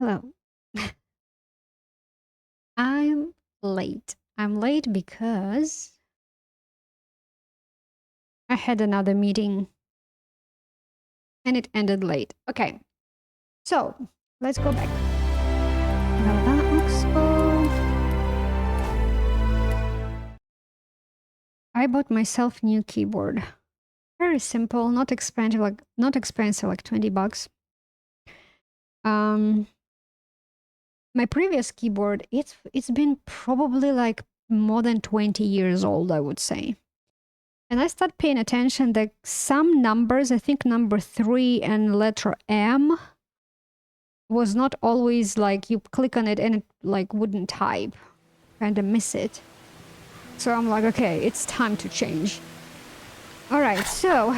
Hello. I'm late. I'm late because I had another meeting and it ended late. Okay, so let's go back. Galvan Expo. I bought myself new keyboard. Very simple, not expensive, like $20. Um, my previous keyboard, it's been probably like more than 20 years old, I would say. And I start paying attention that some numbers, I think number 3 and letter M, was not always like you click on it and it like wouldn't type. Kind of miss it. So I'm like, okay, it's time to change. All right, so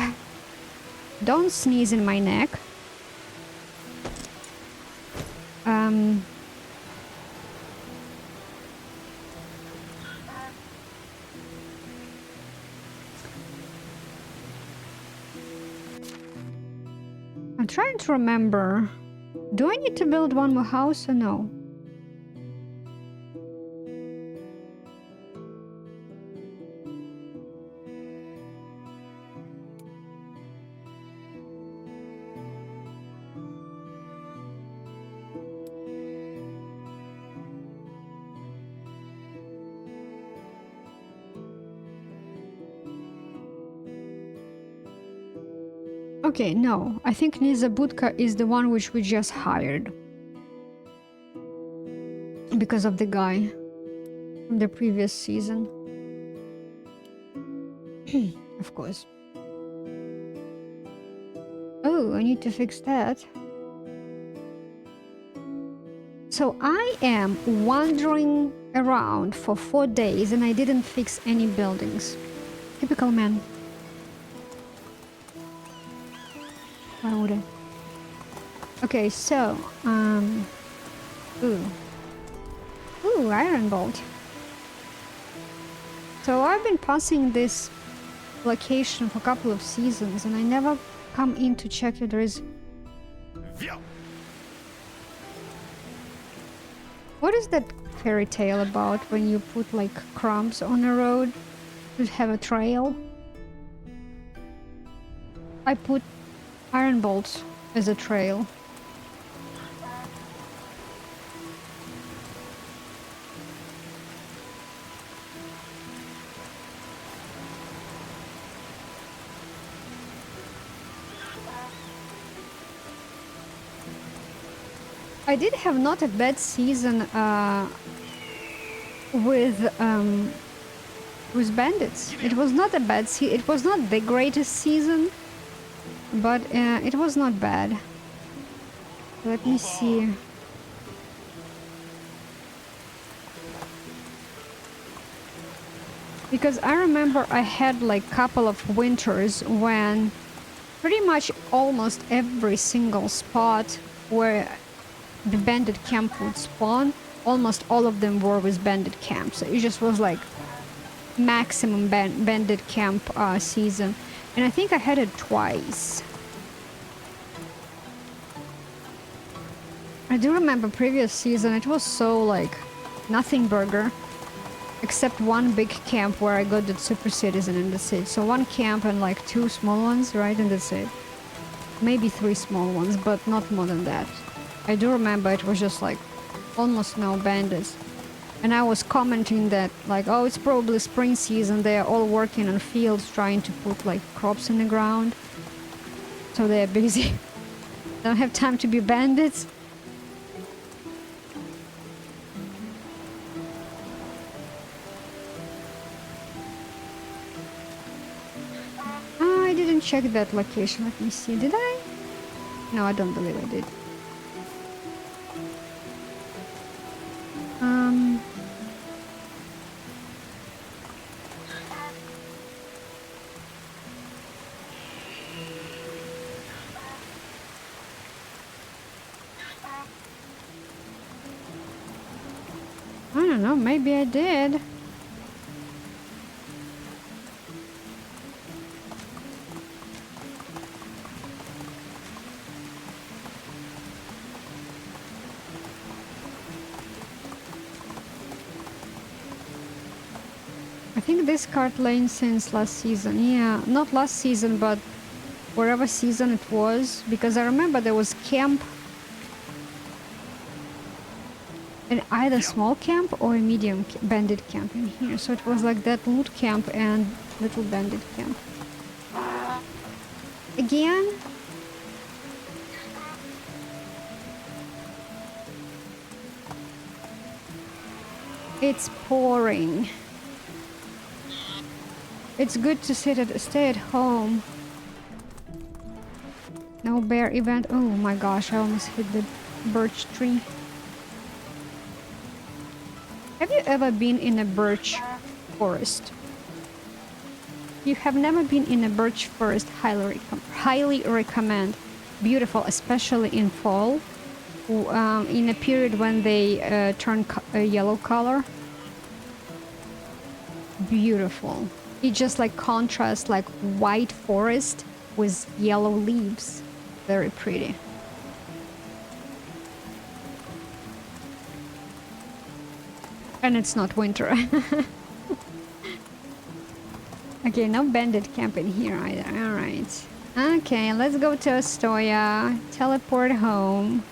don't sneeze in my neck. Um, I'm trying to remember. Do I need to build one more house or no? Okay, no. I think Nizabutka is the one which we just hired. Because of the guy from the previous season. Of course. Oh, I need to fix that. So I am wandering around for 4 days and I didn't fix any buildings. Typical man. Why would I? Okay, so, ooh. Ooh, iron bolt. So I've been passing this location for a couple of seasons and I never come in to check if there is... What is that fairy tale about when you put like crumbs on a road to have a trail? I put iron bolts as a trail. I did have not a bad season with bandits. It was not a bad it was not the greatest season, but it was not bad. Let me see. Because I remember I had like a couple of winters when pretty much almost every single spot where the bandit camp would spawn, almost all of them were with bandit camps. So it just was like maximum bandit camp season. And I think I had it twice. I do remember previous season, it was so like nothing burger. Except one big camp where I got the super citizen and that's it. So one camp and like 2 small ones, right? And that's it. Maybe 3 small ones, but not more than that. I do remember it was just like almost no bandits. And I was commenting that like, oh, it's probably spring season. They're all working on fields trying to put like crops in the ground. So they're busy. Don't have time to be bandits. I didn't check that location. Let me see. Did I? No, I don't believe I did. I don't know. Maybe I did. think this cart lane since last season. Yeah, not last season, but wherever season it was. Because I remember there was camp. And either small camp or a medium bandit camp in here. So it was like that loot camp and little bandit camp. Again? It's pouring. It's good to stay at home. No bear event. Oh my gosh, I almost hit the birch tree. Have you ever been in a birch forest? You have never been in a birch forest, highly recommend. Beautiful, especially in fall, in a period when they turn a yellow color. Beautiful. It just like contrasts like white forest with yellow leaves. Very pretty. And it's not winter. Okay, no bandit camp in here either. Alright. Okay, let's go to Astoria. Teleport home.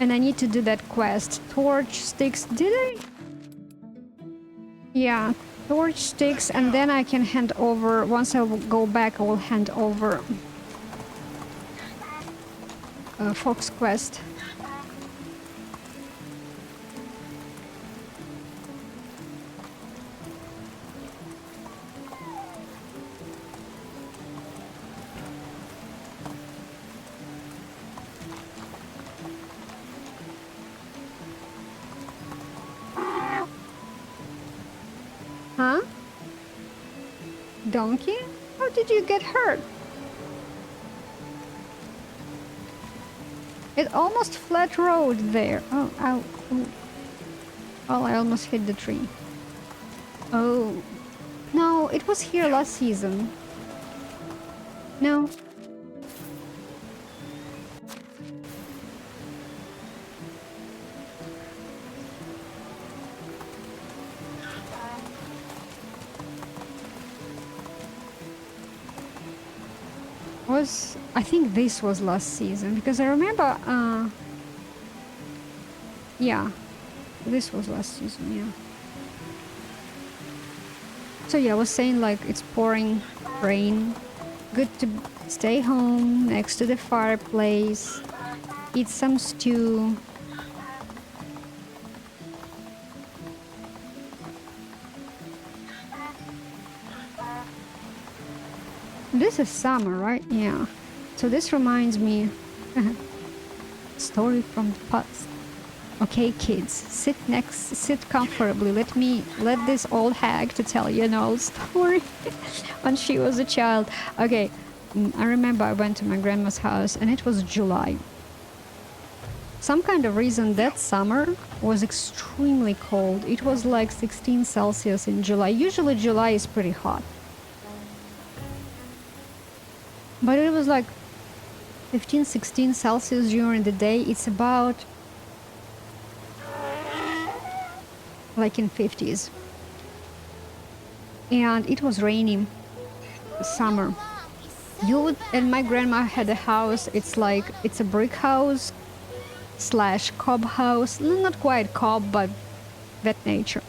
And I need to do that quest. Torch sticks. Did I? Yeah, torch sticks, and then I can hand over. Once I go back, I will hand over Fox quest. Huh? Donkey? How did you get hurt? It almost flat road there. Oh, ow. Oh. Oh, I almost hit the tree. Oh. No, it was here last season. No. I think this was last season because I remember yeah, this was last season. Yeah, so yeah, I was saying like it's pouring rain, good to stay home next to the fireplace, eat some stew. This is summer, right? Yeah. So this reminds me story from the past. Okay, kids, sit comfortably. Let this old hag to tell you an old story when she was a child. Okay, I remember I went to my grandma's house and it was July. Some kind of reason that summer was extremely cold. It was like 16 Celsius in July. Usually July is pretty hot. But it was like 15, 16 Celsius during the day. It's about like in 50s. And it was raining summer. And my grandma had a house. It's a brick house / cob house. Not quite cob, but that nature.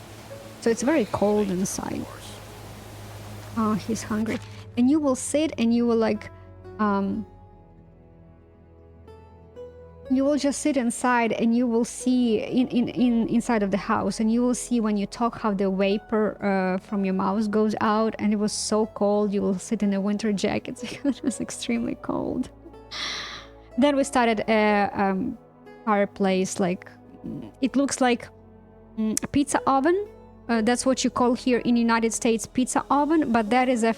So it's very cold inside. Oh, he's hungry. And you will sit and you will like you will just sit inside and you will see inside of the house, and you will see when you talk how the vapor from your mouth goes out, and it was so cold. You will sit in a winter jacket because it was extremely cold. Then we started a fireplace, like it looks like a pizza oven. That's what you call here in the United States pizza oven, but that is a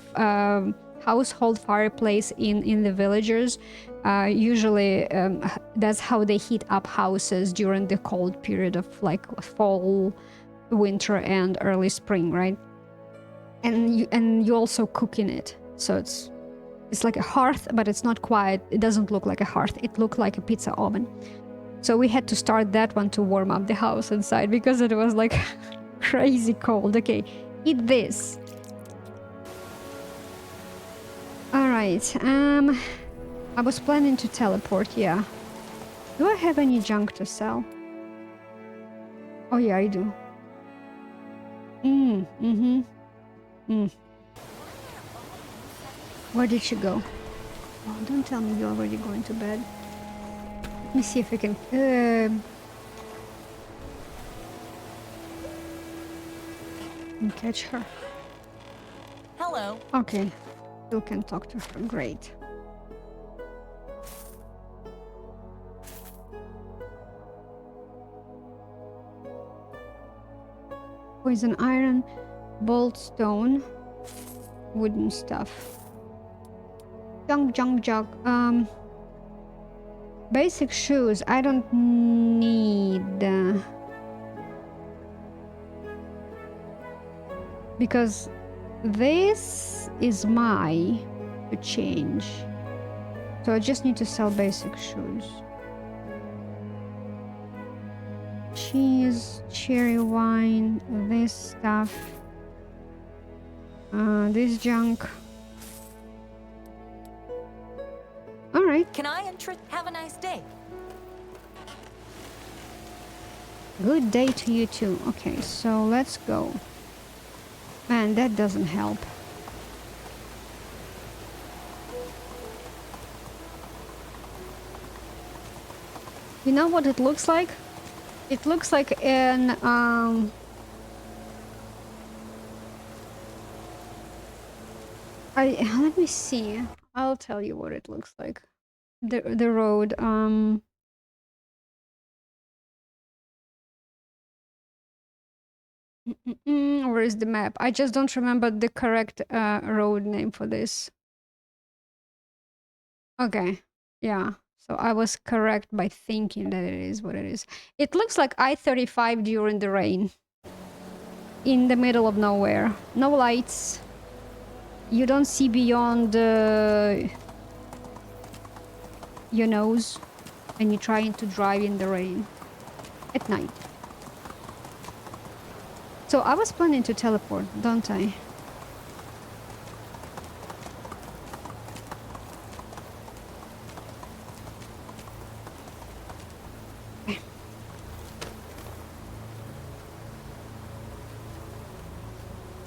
household fireplace in the villagers. Usually that's how they heat up houses during the cold period of like fall, winter, and early spring, right? And you also cook in it, so it's like a hearth, but it's not quite. It doesn't look like a hearth. It looked like a pizza oven. So we had to start that one to warm up the house inside because it was like Crazy cold. Okay, eat this. All right. I was planning to teleport. Yeah. Do I have any junk to sell? Oh yeah, I do. Where did she go? Oh, don't tell me you're already going to bed. Let me see if I can catch her. Hello. Okay, still can talk to her. Great. Poison iron, bolt stone, wooden stuff. Junk. Basic shoes. I don't need because this is my to change. So I just need to sell basic shoes. Cheese, cherry wine, this stuff, this junk. All right. Can I have a nice day? Good day to you too. Okay, so let's go. Man, that doesn't help. You know what it looks like? It looks like an let me see. I'll tell you what it looks like. The road where is the map? I just don't remember the correct road name for this. Okay. Yeah. So I was correct by thinking that it is what it is. It looks like I-35 during the rain. In the middle of nowhere. No lights. You don't see beyond your nose. And you're trying to drive in the rain. At night. So I was planning to teleport, don't I?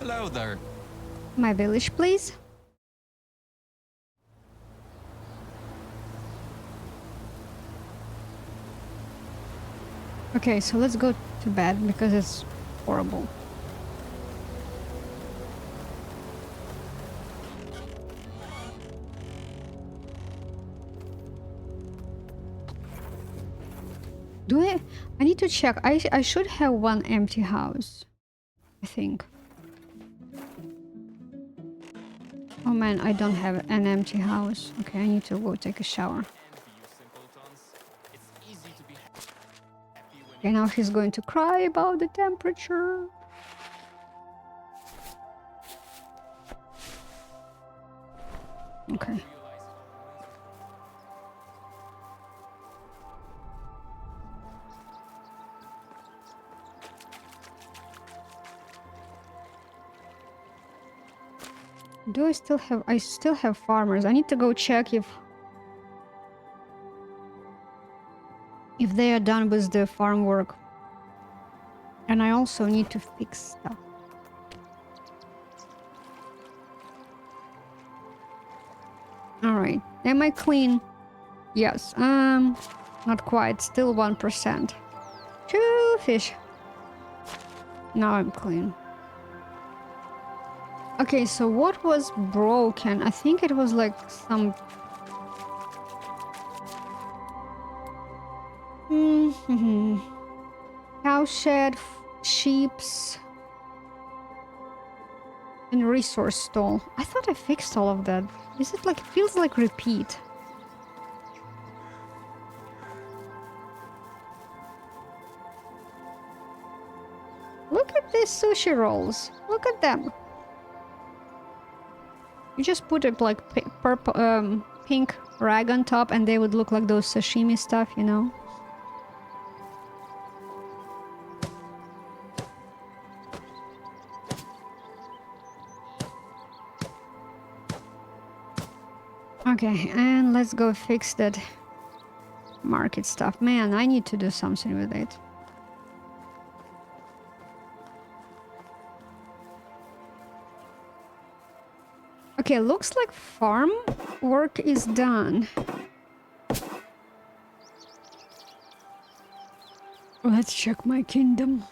Hello there. My village, please. Okay, so let's go to bed because it's horrible. Do I need to check. I should have one empty house, I think. Oh man, I don't have an empty house. Okay, I need to go take a shower. Okay, now she's going to cry about the temperature. Okay. Do I still have... I still have farmers. I need to go check if they are done with the farm work. And I also need to fix stuff. Alright. Am I clean? Yes. Not quite. Still 1%. 2 fish. Now I'm clean. Okay, so what was broken? I think it was like some... Cow shed, sheeps, and resource stall. I thought I fixed all of that. Is it like... It feels like repeat. Look at these sushi rolls. Look at them. You just put it like purple, pink rag on top and they would look like those sashimi stuff, you know? Okay, and let's go fix that market stuff. Man, I need to do something with it. Okay, looks like farm work is done. Let's check my kingdom.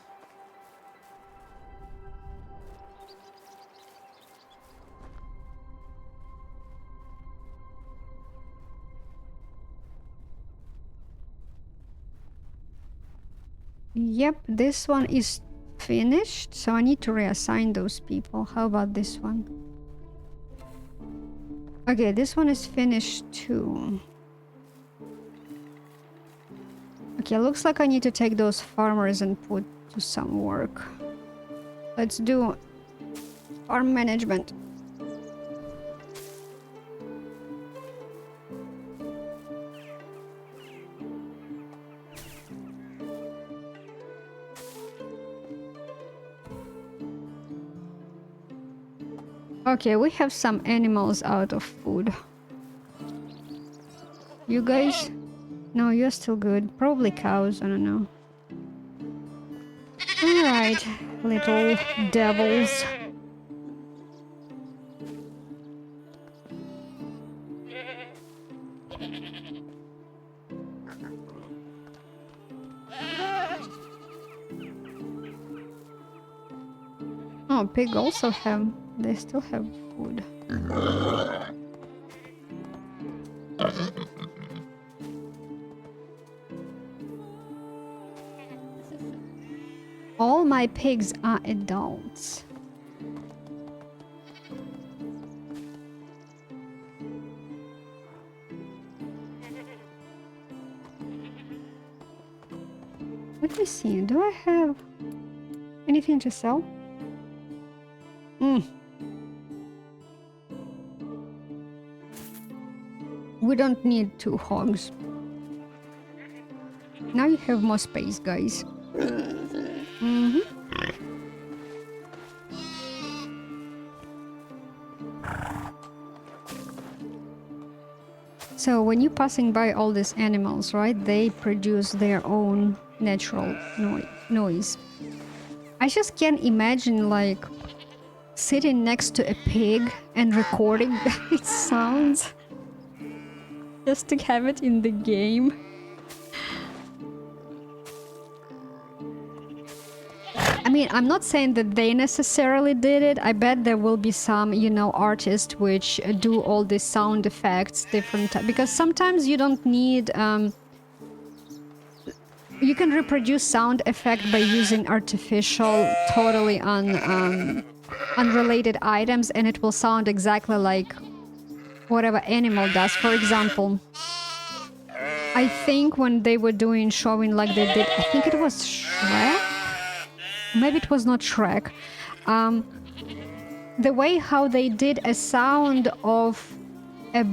Yep, this one is finished, so I need to reassign those people. How about this one? Okay, this one is finished too. Okay, looks like I need to take those farmers and put to some work. Let's do farm management. Okay, we have some animals out of food. You guys? No, you're still good. Probably cows, I don't know. Alright, little devils. Oh, pig also have... They still have food. All my pigs are adults. Let me see, do I have anything to sell? We don't need 2 hogs. Now you have more space, guys. So when you're passing by all these animals, right, they produce their own natural noise. I just can't imagine like sitting next to a pig and recording its sounds just to have it in the game. I mean, I'm not saying that they necessarily did it. I bet there will be some, you know, artists which do all these sound effects different, because sometimes you don't need you can reproduce sound effect by using artificial, totally unrelated items, and it will sound exactly like whatever animal does. For example, I think when they were showing like they did, I think it was Shrek? Maybe it was not Shrek. The way how they did a sound of a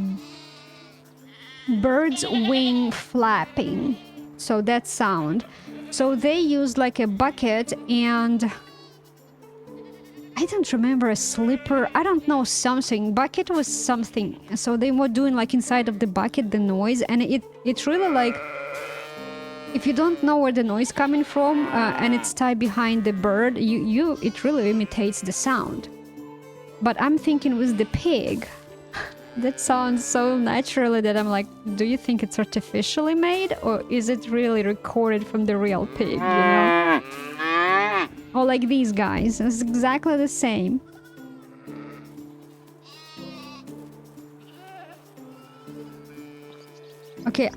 bird's wing flapping. So that sound. So they used like a bucket and I don't remember, a slipper, I don't know, something. Bucket was something. So they were doing like inside of the bucket the noise, and it's really like, if you don't know where the noise coming from and it's tied behind the bird, it really imitates the sound. But I'm thinking with the pig, that sounds so naturally that I'm like, do you think it's artificially made, or is it really recorded from the real pig, you know? Or like these guys, it's exactly the same. Okay,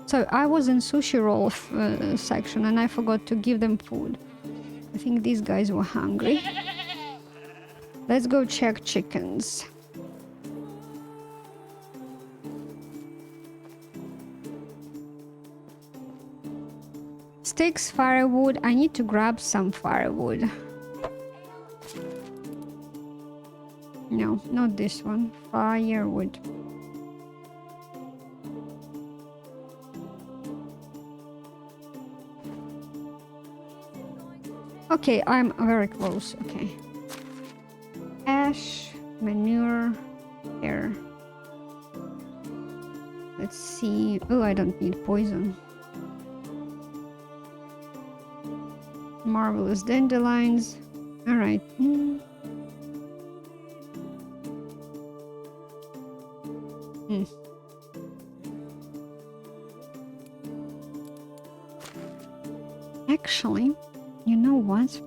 So I was in sushi roll section and I forgot to give them food. I think these guys were hungry. Let's go check chickens. Sticks, firewood. I need to grab some firewood. No, not this one. Firewood. Okay, I'm very close. Okay. Ash, manure, air. Let's see. Oh, I don't need poison. Marvelous dandelions. All right. Actually, you know what?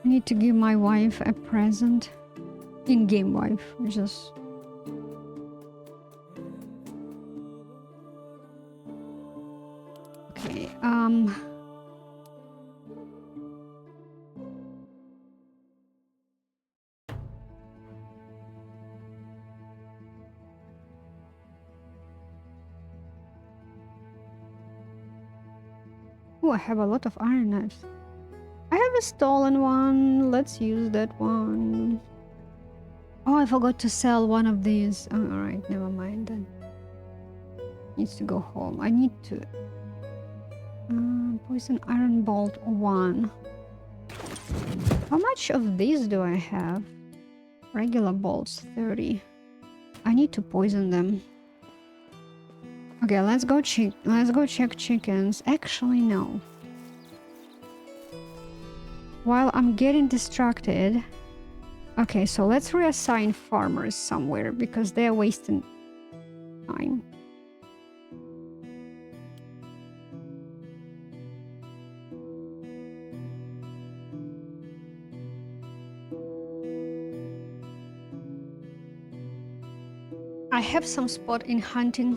I need to give my wife a present. In-game wife, just... Okay, oh, I have a lot of iron knives. I have a stolen one. Let's use that one. Oh, I forgot to sell one of these. Oh, alright, never mind then. Needs to go home. I need to... poison iron bolt 1. How much of these do I have? Regular bolts 30. I need to poison them. Okay, let's go check chickens. Actually, no. While I'm getting distracted... Okay, so let's reassign farmers somewhere because they're wasting time. I have some spot in hunting.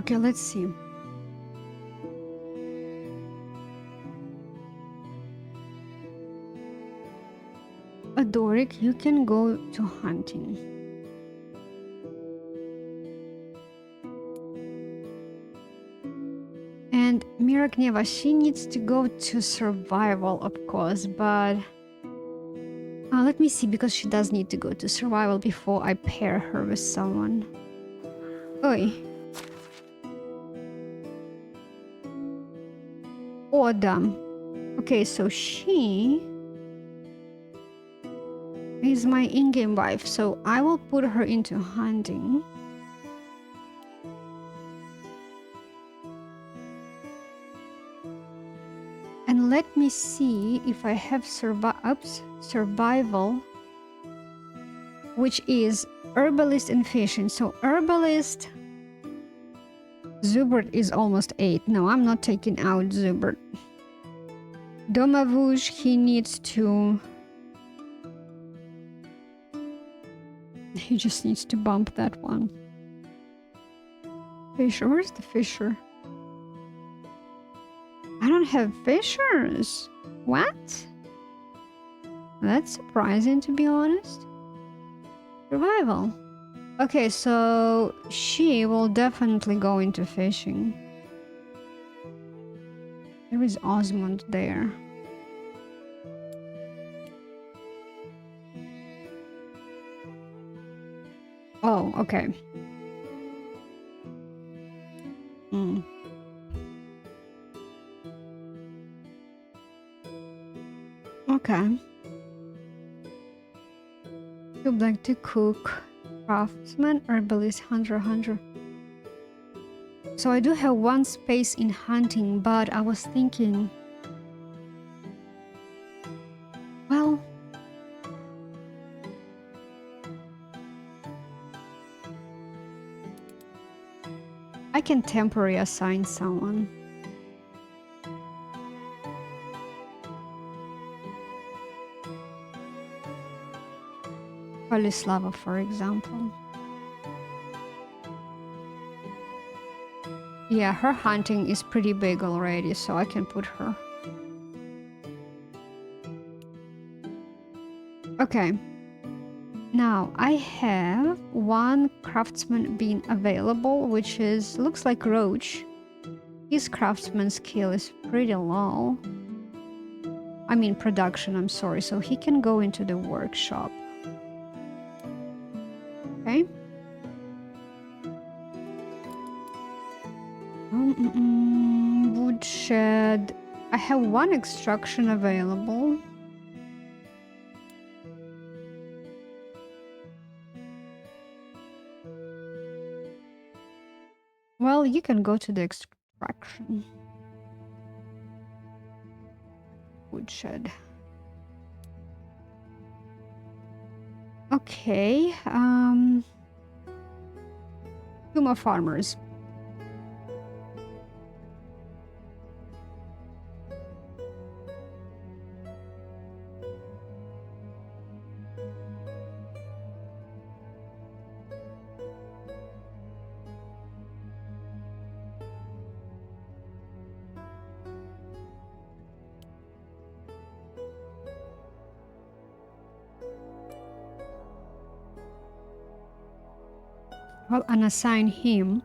Okay, let's see. Adoric, you can go to hunting. And Miragneva, she needs to go to survival, of course, but... let me see, because she does need to go to survival before I pair her with someone. Oi. Oda. Okay, so she... is my in-game wife, so I will put her into hunting. And let me see if I have survival, which is herbalist and fishing. So herbalist, Zubert is almost 8. No, I'm not taking out Zubert. Domavush, he needs to... He just needs to bump that one. Fisher, where's the fisher? I don't have fishers. What? That's surprising, to be honest. Survival. Okay, so she will definitely go into fishing. There is Osmond there. Oh, okay. Okay. You'd like to cook, craftsman, herbalist, hunter. So I do have one space in hunting, but I was thinking... Well... I can temporarily assign someone. Polislava, for example. Yeah, her hunting is pretty big already, so I can put her. Okay. Now, I have one craftsman being available, which is... looks like Roach. His craftsman skill is pretty low. I mean production, I'm sorry, so he can go into the workshop. Okay. Woodshed. I have one extraction available. Well, you can go to the extraction. Woodshed. Okay. 2 more farmers. Well, unassign him.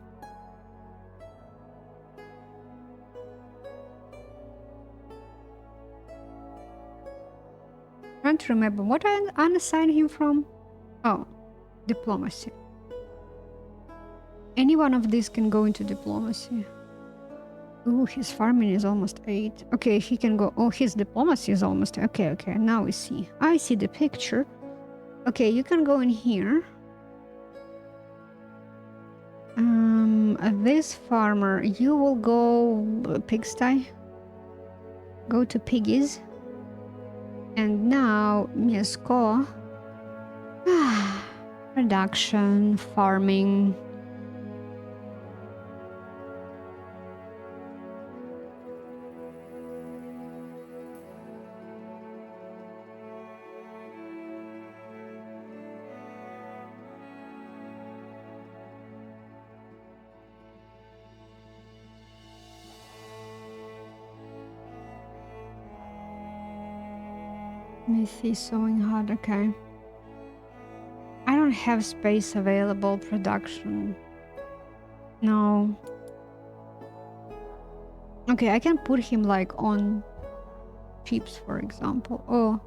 Trying to remember what I unassigned him from. Oh, diplomacy. Any one of these can go into diplomacy. Ooh, his farming is almost 8. Okay, he can go. Oh, his diplomacy is almost. Okay, now we see. I see the picture. Okay, you can go in here. This farmer, you will go pigsty. Go to piggies. And now, Mieszko. Production, farming. Smithy, sewing hard, okay. I don't have space available, production. No. Okay, I can put him like on sheeps, for example. Oh,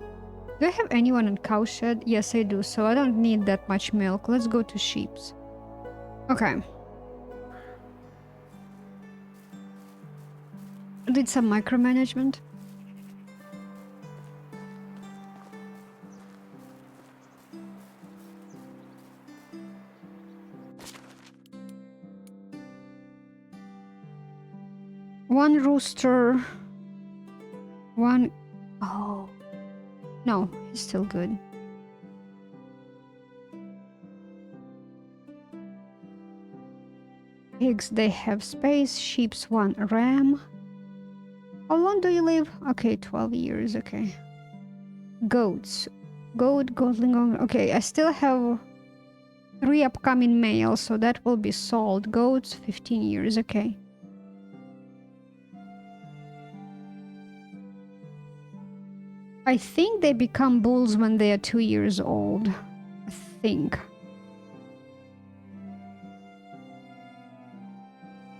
do I have anyone in cowshed? Yes, I do, so I don't need that much milk. Let's go to sheeps. Okay. Did some micromanagement. One rooster. One... Oh. No, he's still good. Pigs, they have space. Sheep's one ram. How long do you live? Okay, 12 years, okay. Goats. Goatling. Okay, I still have 3 upcoming males, so that will be sold. Goats, 15 years, okay. I think they become bulls when they are 2 years old. I think.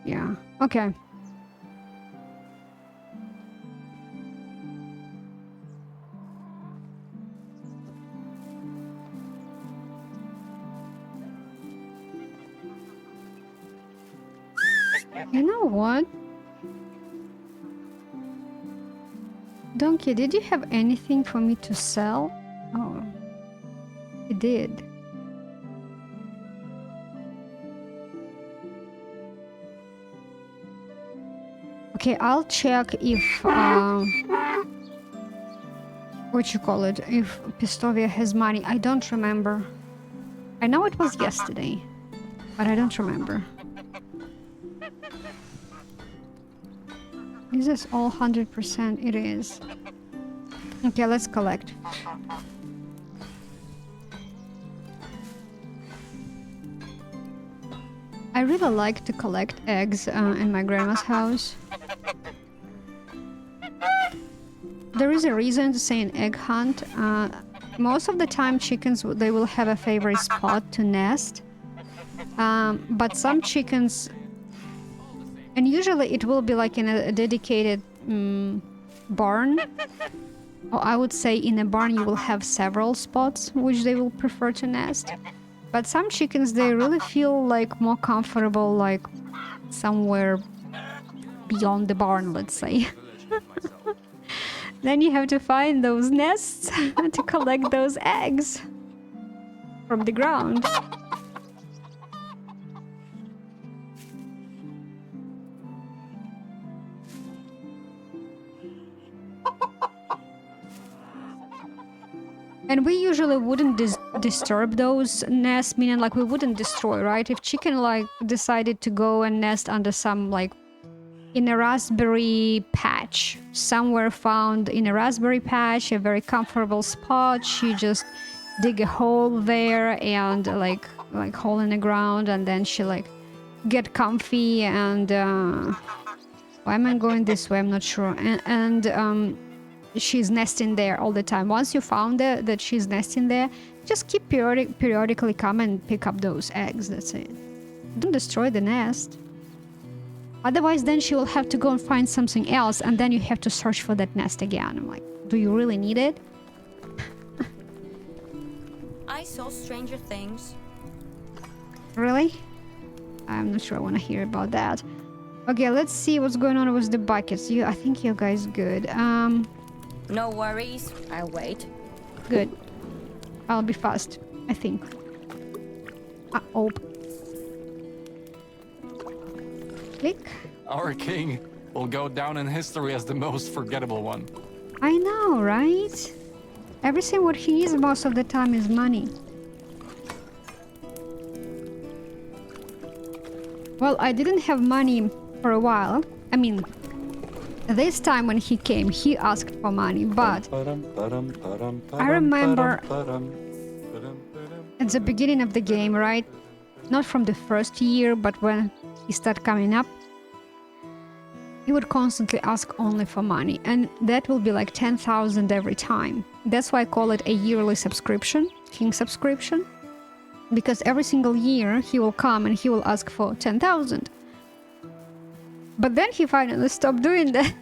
Yeah, okay. You know what? Donkey, did you have anything for me to sell? Oh, you did. Okay, I'll check if, what you call it, if Pistovia has money. I don't remember. I know it was yesterday, but I don't remember. Is this all 100%? It is. Okay, let's collect. I really like to collect eggs in my grandma's house. There is a reason to say an egg hunt. Most of the time chickens, they will have a favorite spot to nest. But some chickens... And usually it will be like in a dedicated barn. Or I would say in a barn you will have several spots which they will prefer to nest. But some chickens, they really feel like more comfortable like somewhere beyond the barn, let's say. Then you have to find those nests to collect those eggs from the ground. And we usually wouldn't disturb those nests, meaning like we wouldn't destroy, right? If chicken like decided to go and nest under some like in a raspberry patch, somewhere found in a raspberry patch, a very comfortable spot, she just dig a hole there and like hole in the ground, and then she like get comfy and why am I going this way? I'm not sure. And she's nesting there all the time. Once you found that she's nesting there, just keep periodically come and pick up those eggs. That's it. Don't destroy the nest. Otherwise, then she will have to go and find something else, and then you have to search for that nest again. I'm like, do you really need it? I saw Stranger Things. Really? I'm not sure I want to hear about that. Okay, let's see what's going on with the buckets. I think you guys good. No worries. I'll wait. Good. I'll be fast, I think. Oh. Click. Our king will go down in history as the most forgettable one. I know, right? Everything what he needs most of the time is money. Well, I didn't have money for a while. I mean, this time when he came, he asked for money, but I remember at the beginning of the game, right? Not from the first year, but when he started coming up, he would constantly ask only for money, and that will be like 10,000 every time. That's why I call it a yearly subscription, king subscription, because every single year he will come and he will ask for 10,000. But then he finally stopped doing that.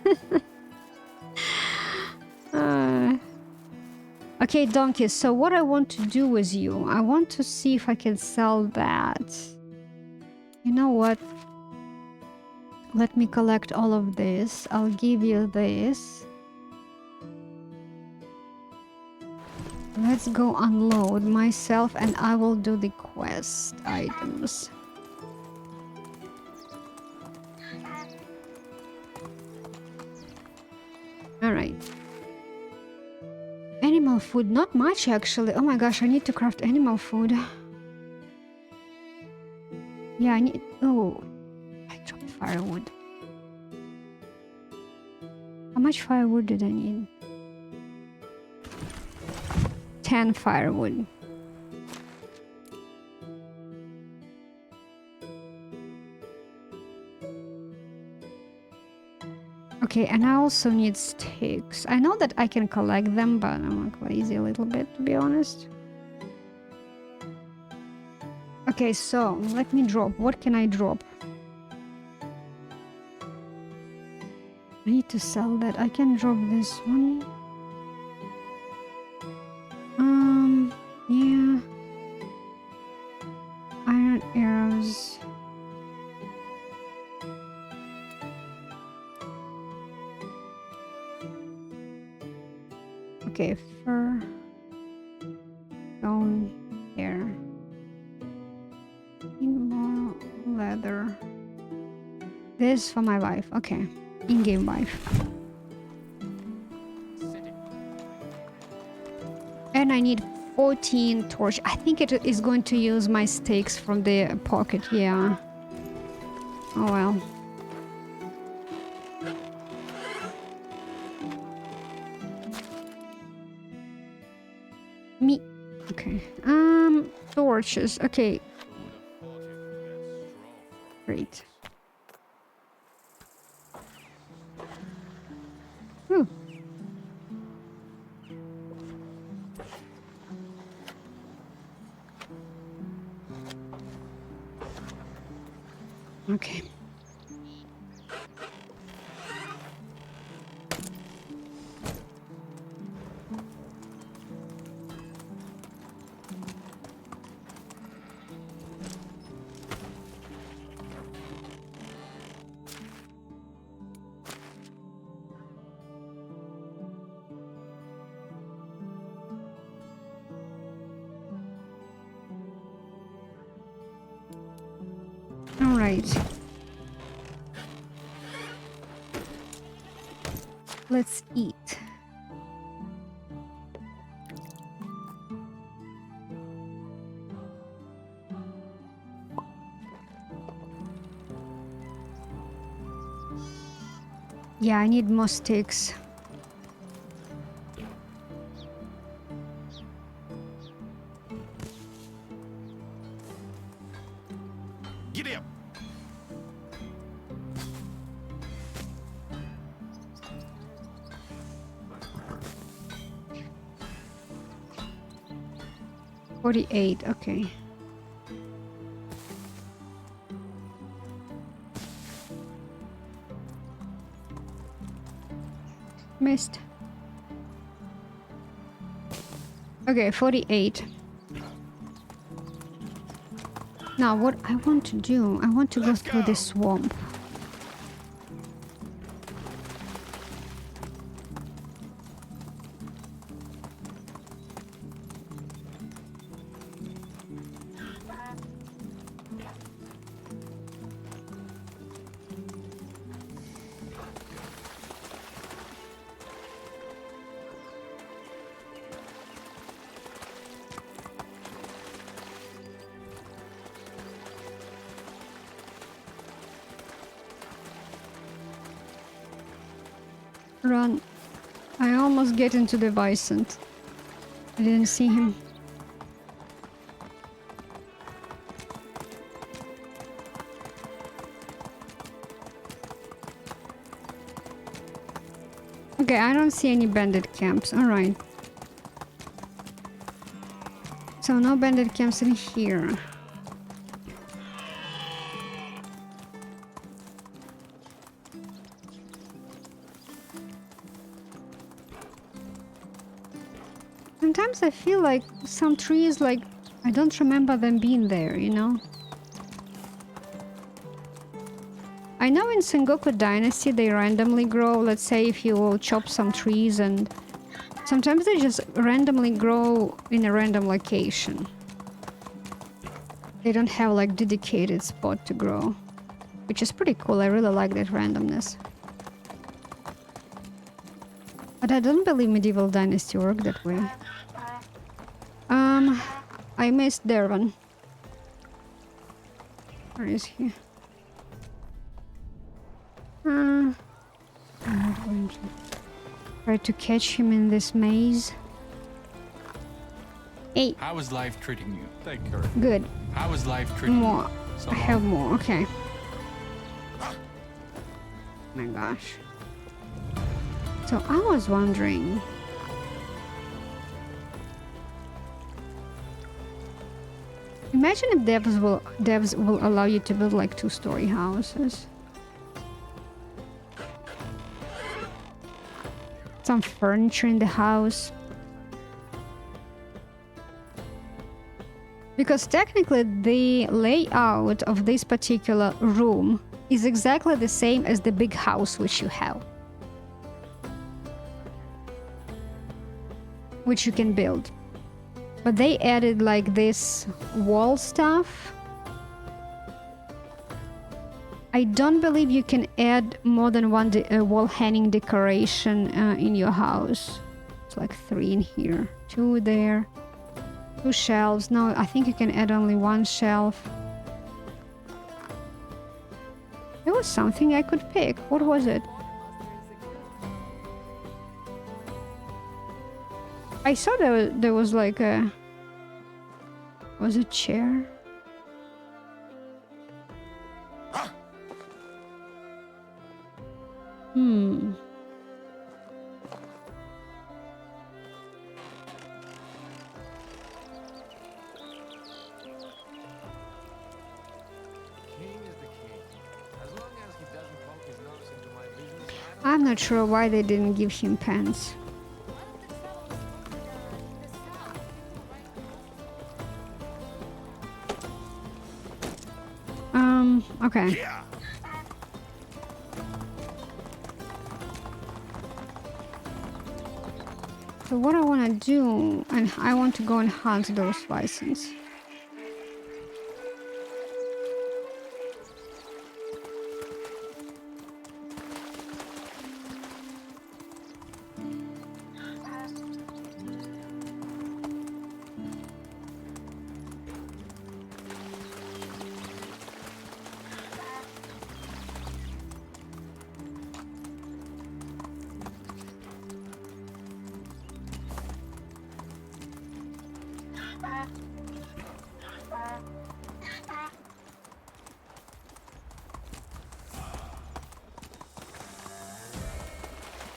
Okay, donkey, so what I want to do with you, I want to see if I can sell that. You know what? Let me collect all of this. I'll give you this. Let's go unload myself and I will do the quest items. Alright. Animal food, not much actually. Oh my gosh, I need to craft animal food. Yeah, I need... Oh, I dropped firewood. How much firewood did I need? 10 firewood. Okay, and I also need sticks. I know that I can collect them, but I'm like lazy a little bit, to be honest. Okay, so let me drop. What can I drop? I need to sell that. I can drop this one. Yeah. Iron arrows. Okay, fur. Stone. Hair. More leather. This for my wife. Okay. In-game wife. And I need 14 torch. I think it is going to use my stakes from the pocket. Yeah. Oh well. Me. Okay. Torches. Okay. Great. Whew. Okay. right. Let's eat. Yeah, I need more sticks. Giddy up. $48, okay. Missed. Okay, 48. Now, what I want to do, I want to go through this swamp. Run. I almost get into the bison. I didn't see him. Okay, I don't see any bandit camps. Alright. So no bandit camps in here. Sometimes I feel like some trees, like, I don't remember them being there, you know? I know in Sengoku Dynasty they randomly grow. Let's say if you will chop some trees, and sometimes they just randomly grow in a random location. They don't have like dedicated spot to grow, which is pretty cool. I really like that randomness. But I don't believe Medieval Dynasty worked that way. I missed Dervan. Where is he? I'm not going to try to catch him in this maze. Hey, How is life treating you? Take care. good. How is life treating More. you? So I have more. Okay. My gosh. So I was wondering. Imagine if devs will allow you to build like 2-story houses. Some furniture in the house. Because technically the layout of this particular room is exactly the same as the big house which you have. Which you can build. But they added like this wall stuff. I don't believe you can add more than one wall hanging decoration in your house. It's like 3 in here, 2 there, 2 shelves. No, I think you can add only 1 shelf. There was something I could pick. What was it? I saw there was like a... Was it chair? Hmm. I'm not sure why they didn't give him pants. Okay. Yeah. So what I want to do, and I want to go and hunt those bisons.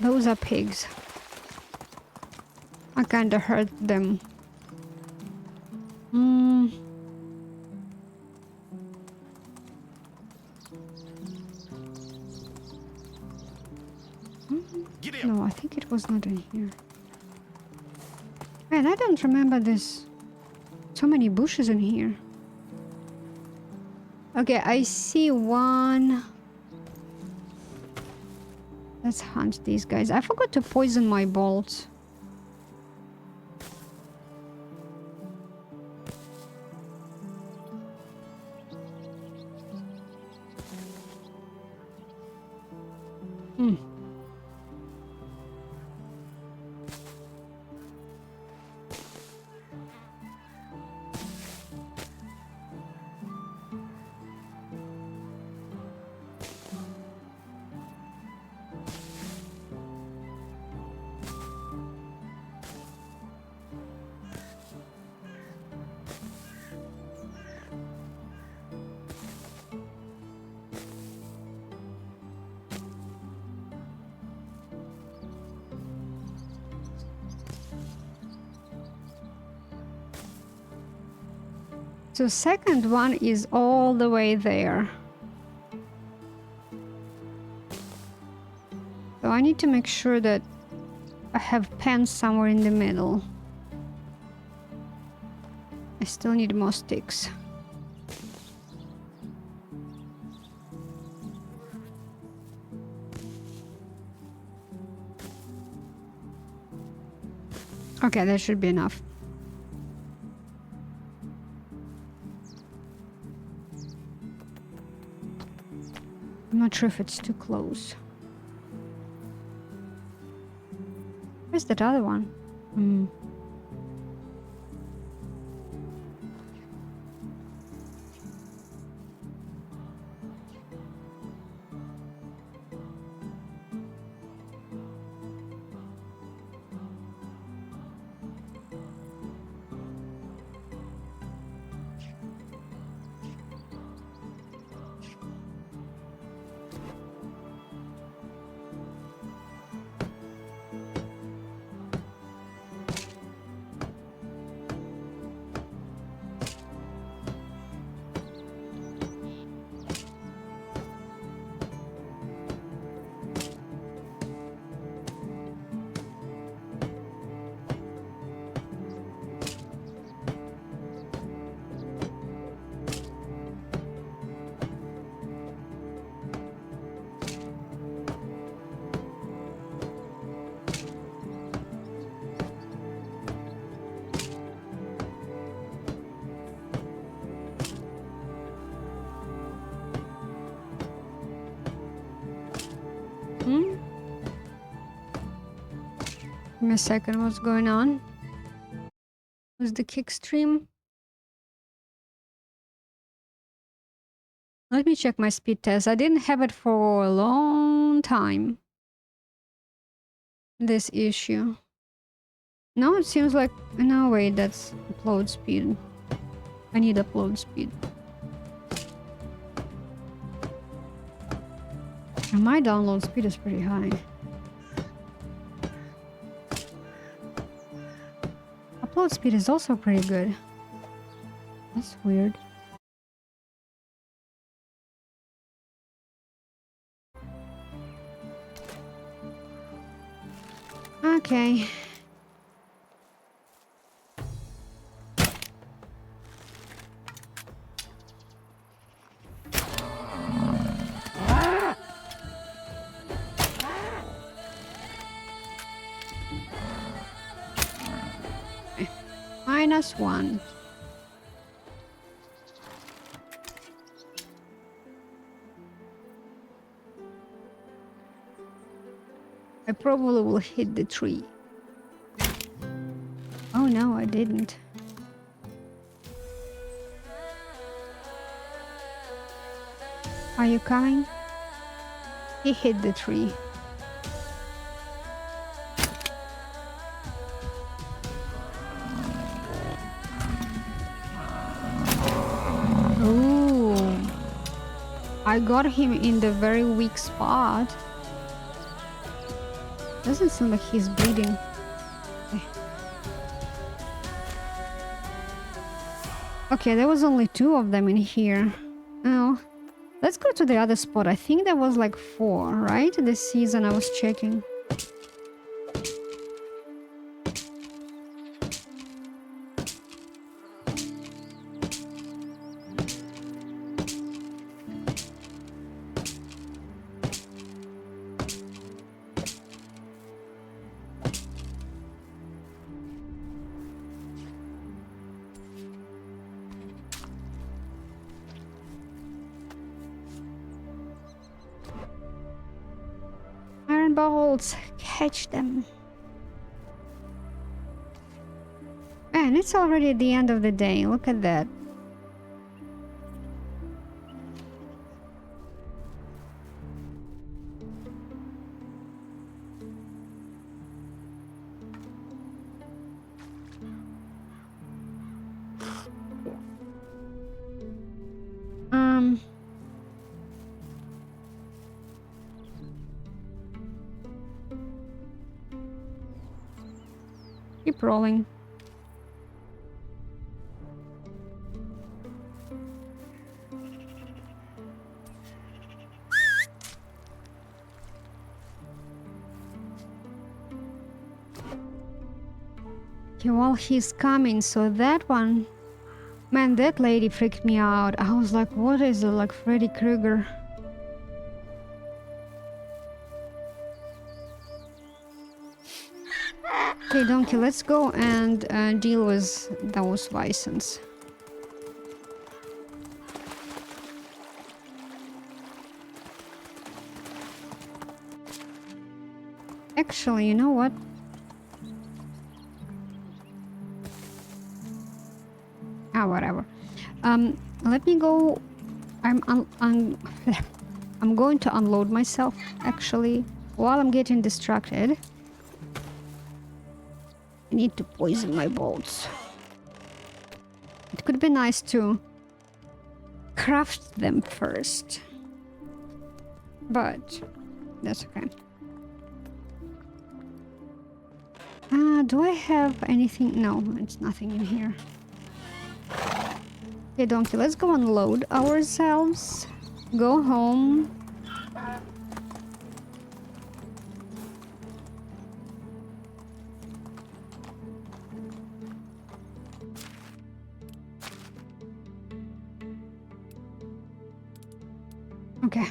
Those are pigs. I kinda hurt them. Get up. No, I think it was not in here. Man, I don't remember this. So many bushes in here. Okay, I see one. Let's hunt these guys. I forgot to poison my bolts. So second one is all the way there. So I need to make sure that I have pens somewhere in the middle. I still need more sticks. Okay, that should be enough. I'm not sure if it's too close. Where's that other one? Give me a second, what's going on? Was the kick stream? Let me check my speed test. I didn't have it for a long time. This issue. No, it seems like... No, wait, that's upload speed. I need upload speed. And my download speed is pretty high. Upload speed is also pretty good. That's weird. Okay. -1. I probably will hit the tree. Oh no, I didn't. Are you coming? He hit the tree. I got him in the very weak spot. Doesn't seem like he's bleeding. Okay, there was only 2 of them in here. Oh, let's go to the other spot. I think there was like 4, right? This season I was checking. Iron bolts, catch them. Man, it's already the end of the day. Look at that. Keep rolling. Okay, well, he's coming, so that one... Man, that lady freaked me out. I was like, what is it, like Freddy Krueger? Okay, Donkey, let's go and deal with those license. Actually, you know what? Ah, whatever. Let me go. I'm going to unload myself, actually, while I'm getting distracted. I need to poison my bolts. It could be nice to craft them first, but that's okay. Do I have anything? No, it's nothing in here. Okay, Donkey, let's go unload ourselves. Go home. Okay.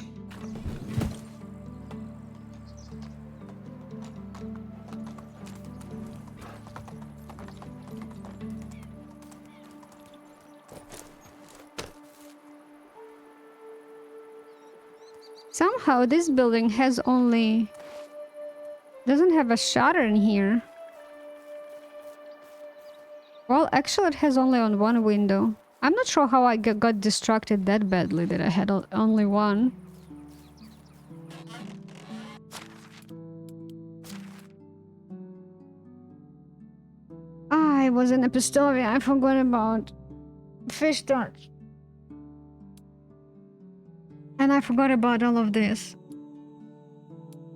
Somehow this building has only... doesn't have a shutter in here. Well, actually it has only on one window. I'm not sure how I got distracted that badly that I had only one. I was in Epistoria. I forgot about fish torch. And I forgot about all of this.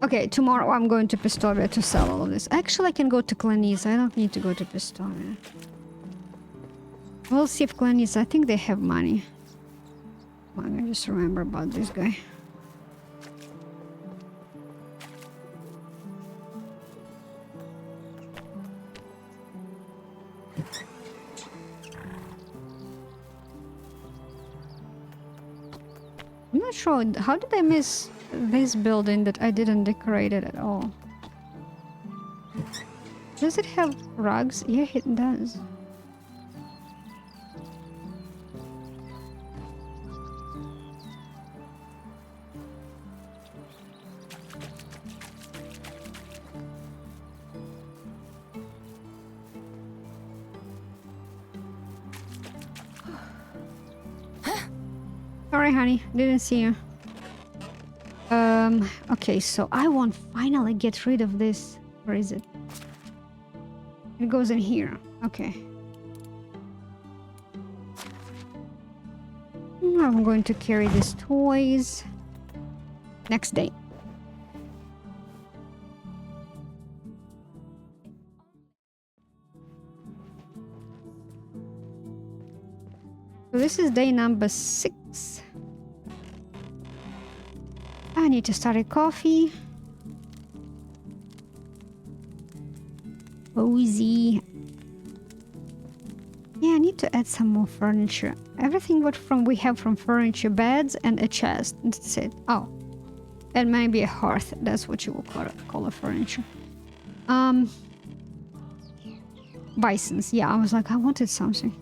Okay, tomorrow I'm going to Pistoria to sell all of this. Actually, I can go to Clanis. I don't need to go to Pistoria. We'll see if Clanis... I think they have money. Let me just remember about this guy. I'm not sure. How did I miss this building that I didn't decorate it at all? Does it have rugs? Yeah, it does. Sorry, honey. Didn't see you. Okay, so I want finally get rid of this. Where is it? It goes in here. Okay. I'm going to carry these toys. Next day. So this is day number 6. I need to start a coffee. Cozy. Yeah, I need to add some more furniture. Everything what we have from furniture, beds and a chest. That's it. Oh, and maybe a hearth. That's what you will call a furniture. Bisons. Yeah, I was like, I wanted something.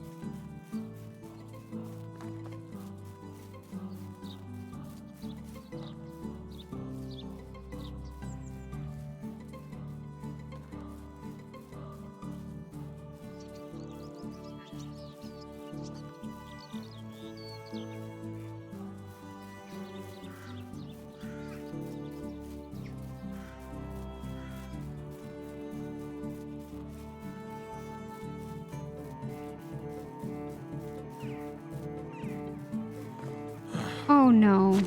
Oh no.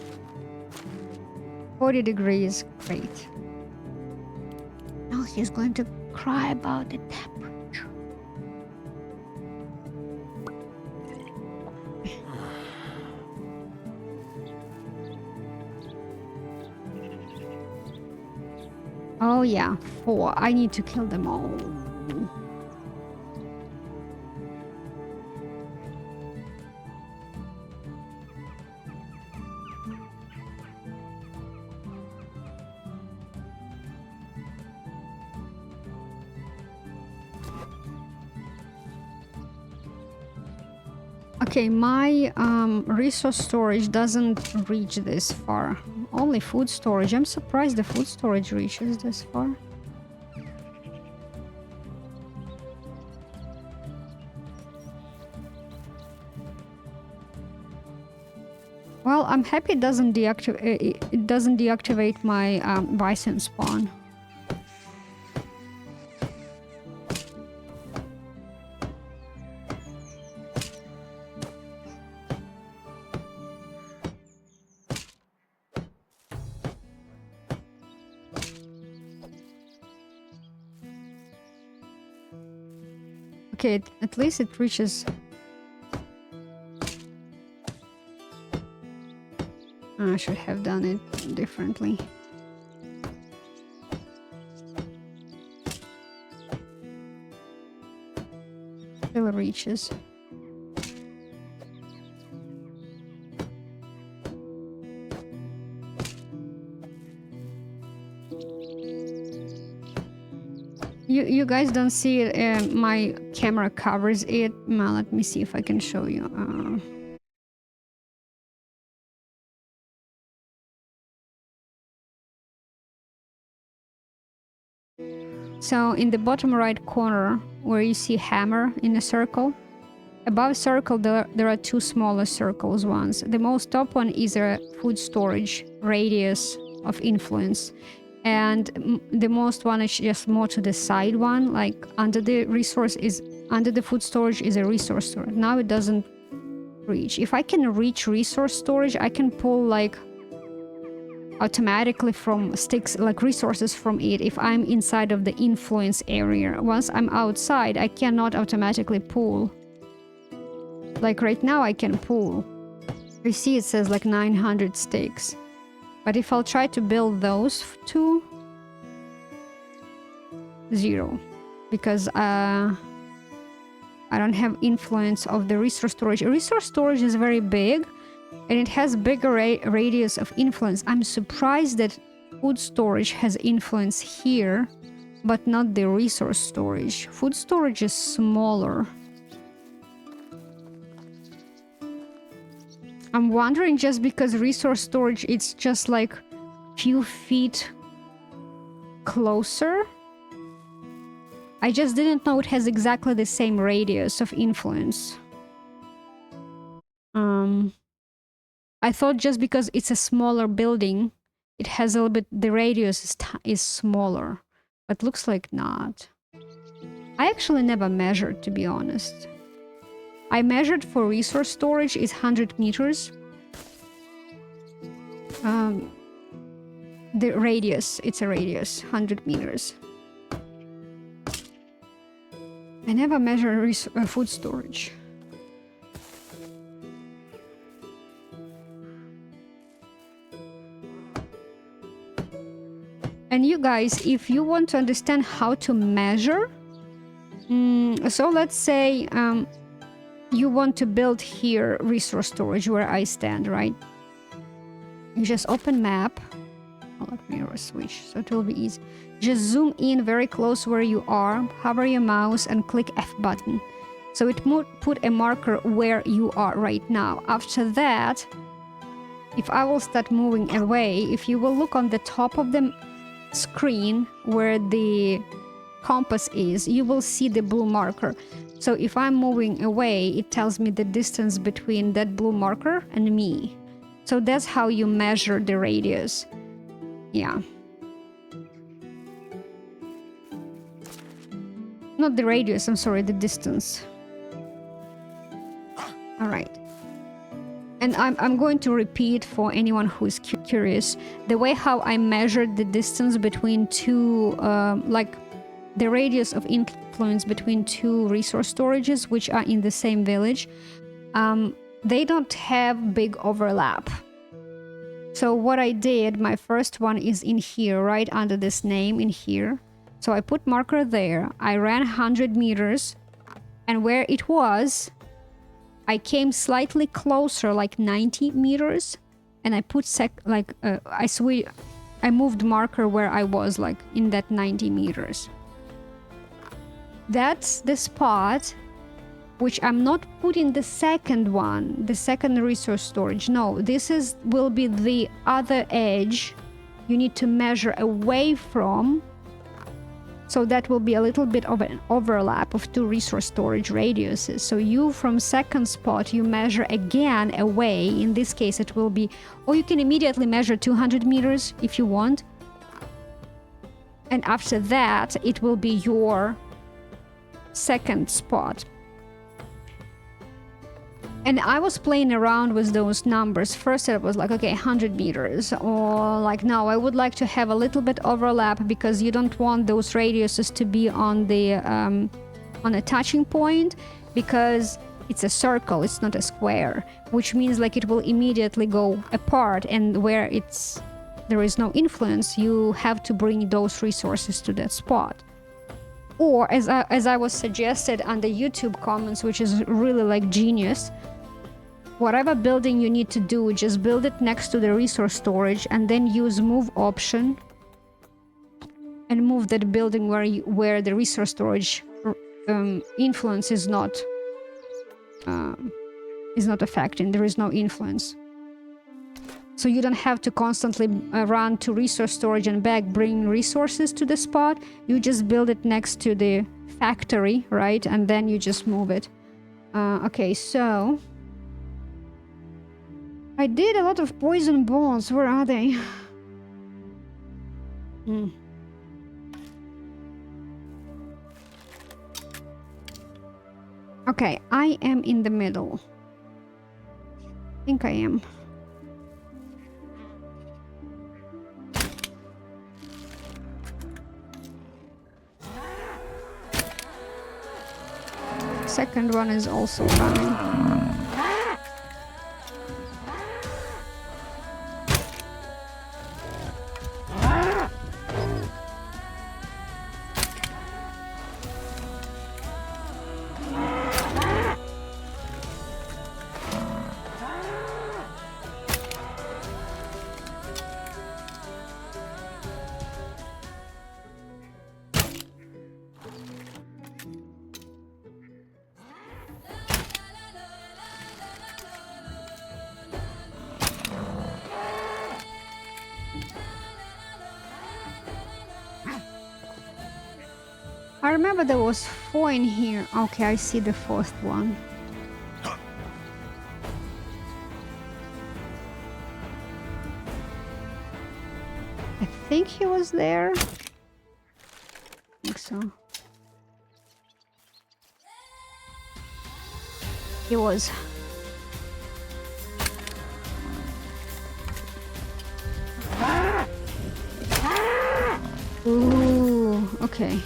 40 degrees. Great. Now he's going to cry about the temperature. Oh yeah, 4. I need to kill them all. Okay, my resource storage doesn't reach this far. Only food storage. I'm surprised the food storage reaches this far. Well, I'm happy it doesn't deactivate my bison spawn. Okay, at least it reaches. I should have done it differently. Still reaches. You guys don't see it. My camera covers it. Well, let me see if I can show you. So in the bottom right corner where you see hammer in a circle, above circle there are 2 smaller circles ones. The most top one is a food storage radius of influence, and the most one is just more to the side one, like under the food storage is a resource storage. Now it doesn't reach. If I can reach resource storage, I can pull like automatically from sticks, like resources from it, if I'm inside of the influence area. Once I'm outside, I cannot automatically pull. Like right now I can pull. You see it says like 900 sticks. But if I'll try to build those 2, 0. Because I don't have influence of the resource storage. Resource storage is very big and it has bigger radius of influence. I'm surprised that food storage has influence here, but not the resource storage. Food storage is smaller. I'm wondering, just because resource storage, it's just like few feet closer. I just didn't know it has exactly the same radius of influence. I thought just because it's a smaller building, it has a little bit, the radius is smaller, but looks like not. I actually never measured, to be honest. I measured for resource storage is 100 meters, the radius. It's a radius, 100 meters. I never measure food storage. And you guys, if you want to understand how to measure, so let's say you want to build here resource storage where I stand, right? You just open map. Oh, let me switch so it will be easy. Just zoom in very close where you are, hover your mouse and click F button. So it put a marker where you are right now. After that, if I will start moving away, if you will look on the top of the screen where the compass is, you will see the blue marker. So if I'm moving away, it tells me the distance between that blue marker and me. So that's how you measure the radius. Yeah. Not the radius, I'm sorry, the distance. All right. And I'm going to repeat for anyone who is curious, the way how I measured the distance between two, like the radius of influence between two resource storages, which are in the same village, they don't have big overlap. So what I did, my first one is in here, right under this name in here. So I put marker there, I ran 100 meters, and where it was, I came slightly closer, like 90 meters, and I put I moved marker where I was, like in that 90 meters. That's the spot which I'm not putting the second one, the second resource storage. No, this will be the other edge you need to measure away from. So that will be a little bit of an overlap of two resource storage radiuses. So you from second spot, you measure again away. In this case, it will be, or you can immediately measure 200 meters if you want. And after that, it will be your second spot. And I was playing around with those numbers. First it was like, okay, 100 meters, or like, no, I would like to have a little bit overlap because you don't want those radiuses to be on the on a touching point, because it's a circle, it's not a square, which means like it will immediately go apart, and where there is no influence, you have to bring those resources to that spot. Or as I was suggested on the YouTube comments, which is really like genius, whatever building you need to do, just build it next to the resource storage and then use move option and move that building where the resource storage influence is not affecting. There is no influence. So you don't have to constantly run to resource storage and back, bring resources to the spot. You just build it next to the factory, right? And then you just move it. Okay, so I did a lot of poison balls. Where are they? Okay, I am in the middle. I think I am. Second one is also running. I remember there was 4 in here. Okay, I see the 4th one. I think he was there. I think so. He was. Ooh, okay.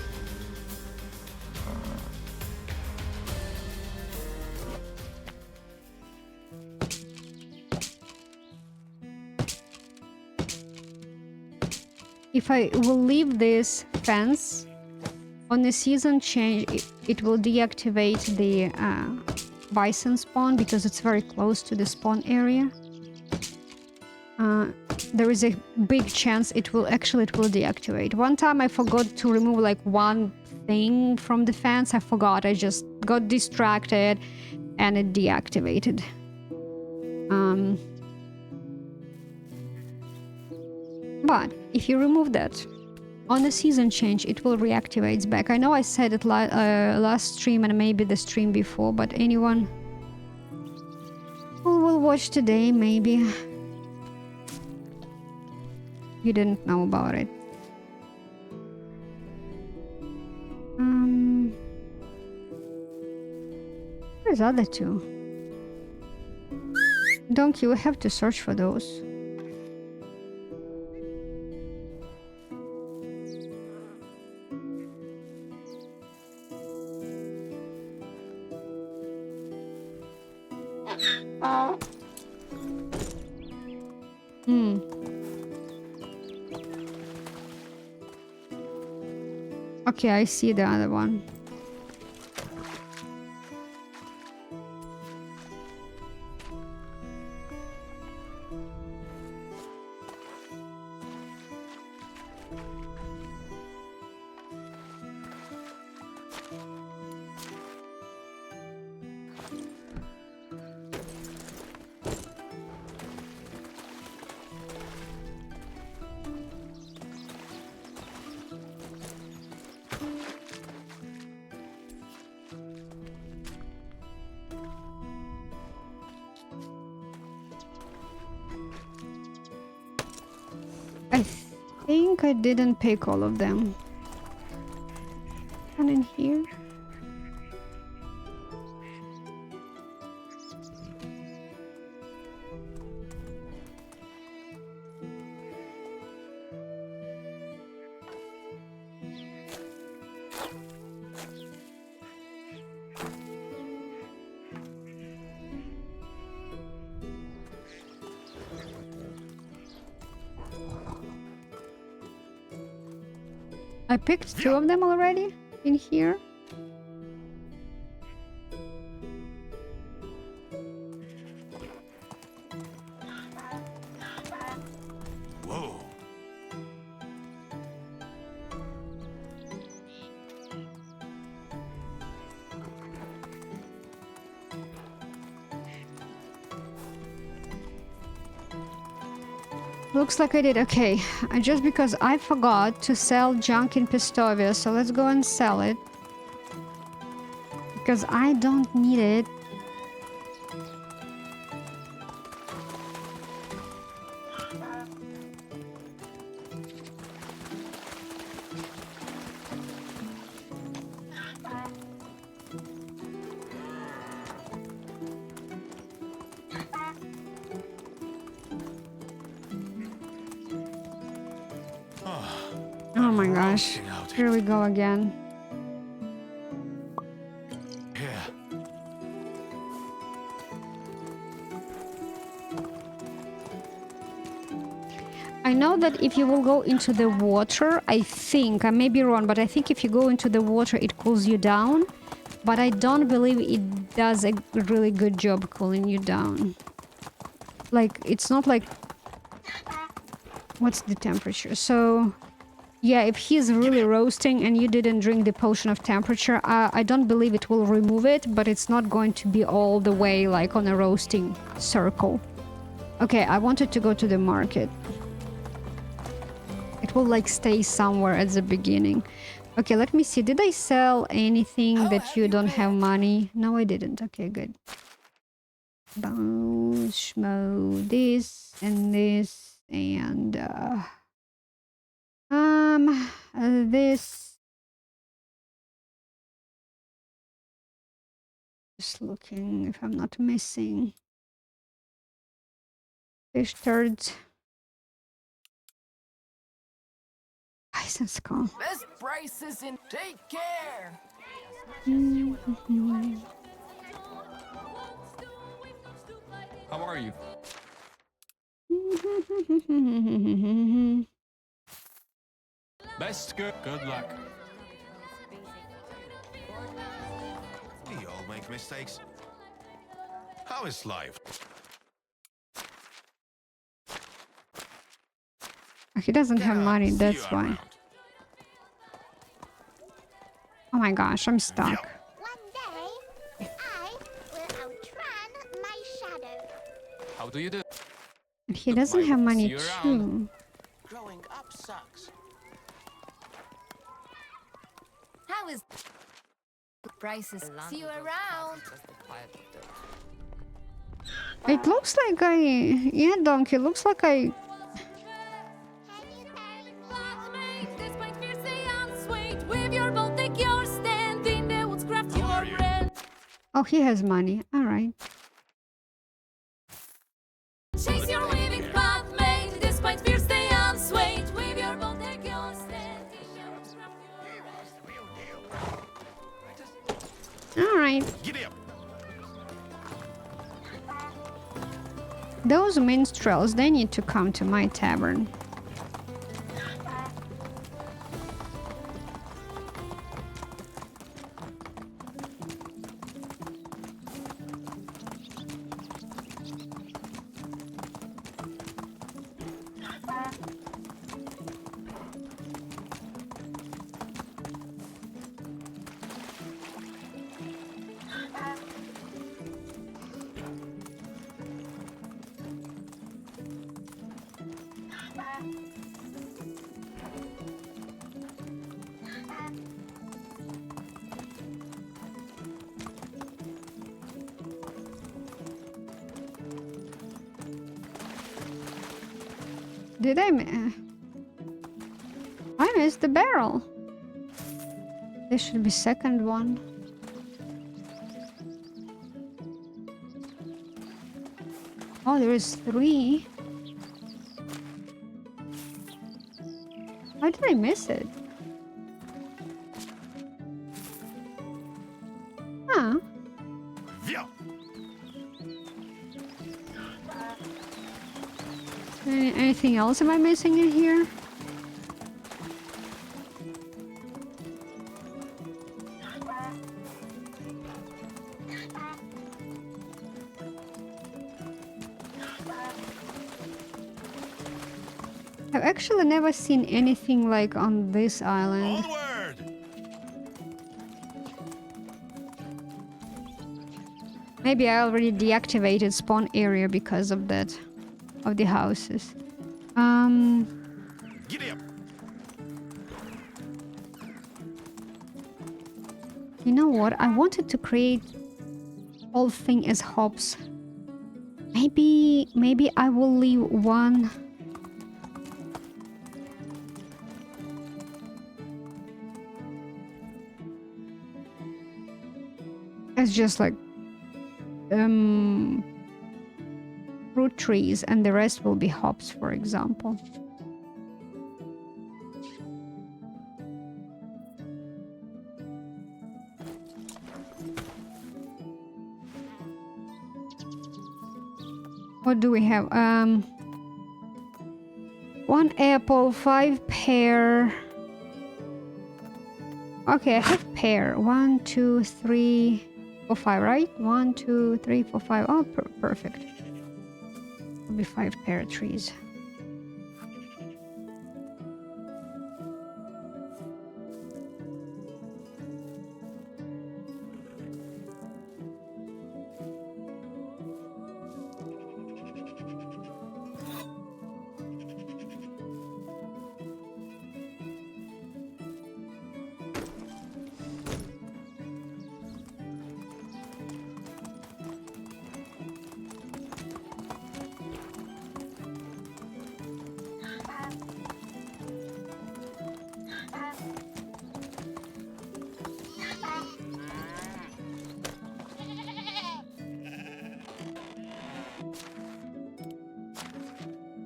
If I will leave this fence on the season change, it will deactivate the bison spawn because it's very close to the spawn area. There is a big chance it will deactivate. One time I forgot to remove like one thing from the fence. I forgot. I just got distracted and it deactivated. But if you remove that on the season change, it will reactivate back. I know I said it last stream and maybe the stream before, but anyone who will watch today, maybe you didn't know about it. Where's the other two? Donkey, we have to search for those. Okay, I see the other one. I think I didn't pick all of them. And in here. I picked two of them already in here. Whoa. Looks like I did. Okay, just because I forgot to sell junk in Pistovia, so let's go and sell it. Because I don't need it. Oh my gosh. Here we go again. Yeah. I know that if you will go into the water, I think, I may be wrong, but I think if you go into the water, it cools you down. But I don't believe it does a really good job cooling you down. Like, it's not like... What's the temperature? So... Yeah, if he's really roasting and you didn't drink the potion of temperature, I don't believe it will remove it, but it's not going to be all the way like on a roasting circle. Okay, I wanted to go to the market. It will like stay somewhere at the beginning. Okay, let me see. Did I sell anything that you don't have money? No, I didn't. Okay, good. Bounce, schmo, this and this and this. Just looking if I'm not missing. Fish turds. License call. Best prices in. Take care. How are you? Best good luck. We all make mistakes. How is life? He doesn't have Yeah, money, see that's you why. around. Oh my gosh, I'm stuck. One day, I will outrun my shadow. How do you do? He doesn't have See money you around. too. Growing up sucks. How is prices? See you around. It looks like yeah, Donkey, looks like Can you oh, he has money. All right. chase your weaving path, mate? Despite fears, stay unswayed. Wave your bolt, take your stand. All right. Giddy up. Those minstrels, they need to come to my tavern. Did I I missed the barrel. There should be second one. Oh, there is 3. Why did I miss it? Huh. Yeah. Anything else am I missing in here? I've actually never seen anything like on this island. Onward. Maybe I already deactivated spawn area because of that, of the houses. Giddy up. You know what? I wanted to create whole thing as hops. Maybe I will leave one. It's just like fruit trees, and the rest will be hops, for example. What do we have? 1 apple, 5 pear. Okay, I have pear. 1, 2, 3, 4, 5, right? 1, 2, 3, 4, 5. Oh, perfect. Will be 5 pear trees.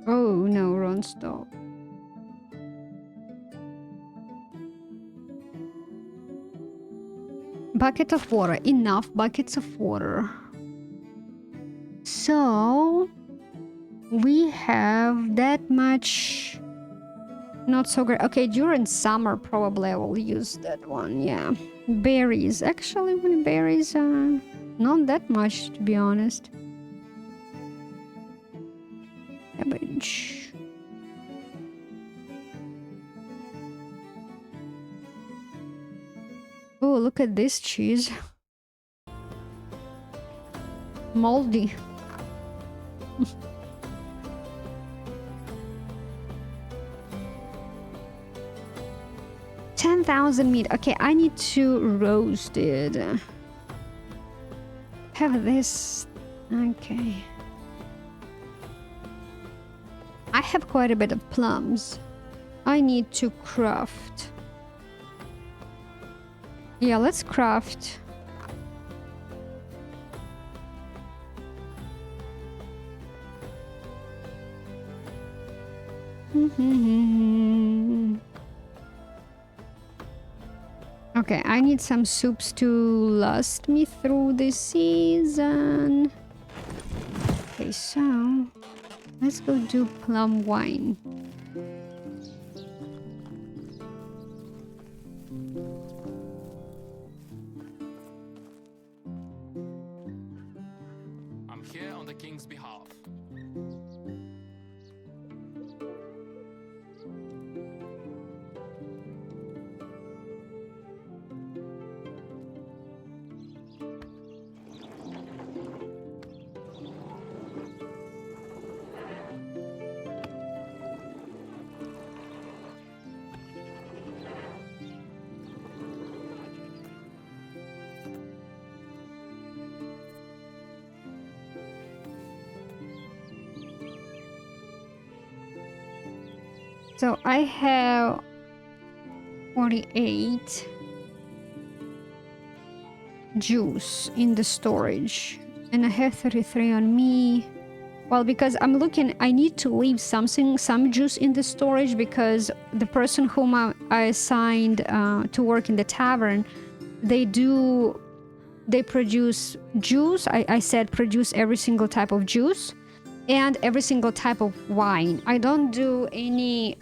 Oh no, Ron, stop. Bucket of water. Enough buckets of water. So we have that much. Not so great. Okay, during summer probably I will use that one. Yeah. Berries. Actually, when berries are not that much, to be honest. Cabbage. Oh, look at this cheese. Moldy. 10,000 meat. Okay, I need to roast it. Have this. Okay. I have quite a bit of plums. I need to craft. Yeah, let's craft. Okay, I need some soups to last me through this season. Okay, so let's go do plum wine. I'm here on the king's behalf. So I have 48 juice in the storage and I have 33 on me. Well, because I'm looking, I need to leave some juice in the storage because the person whom I assigned to work in the tavern, they produce juice. I said produce every single type of juice and every single type of wine. I don't do any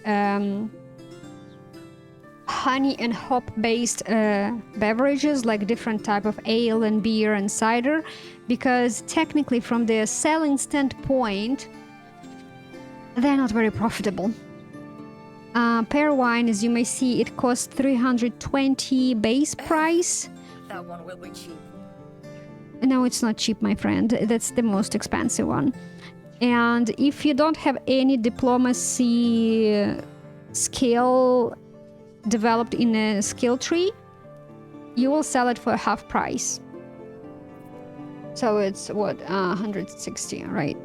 honey and hop based beverages like different type of ale and beer and cider, because technically from the selling standpoint they're not very profitable. Pear wine, as you may see, it costs 320 base price. That one will be cheap. No, it's not cheap, my friend. That's the most expensive one. And if you don't have any diplomacy skill developed in a skill tree, you will sell it for half price. So it's what, 160, right?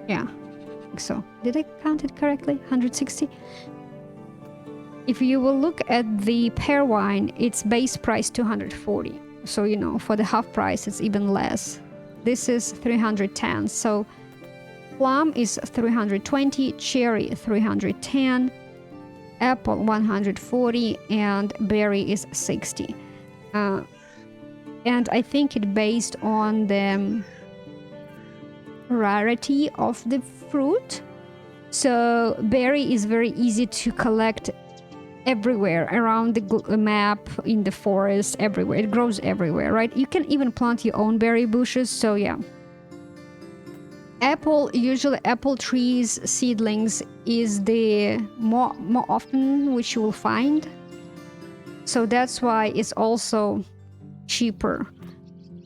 Yeah, I think so. Did I count it correctly? 160? If you will look at the pear wine, it's base price 240. So, you know, for the half price, it's even less. This is 310. So plum is 320, cherry 310, apple 140, and berry is 60. And I think it based on the rarity of the fruit. So berry is very easy to collect everywhere around the map, in the forest, everywhere. It grows everywhere, right? You can even plant your own berry bushes. So yeah, apple, usually apple trees seedlings is the more often which you will find, so that's why it's also cheaper.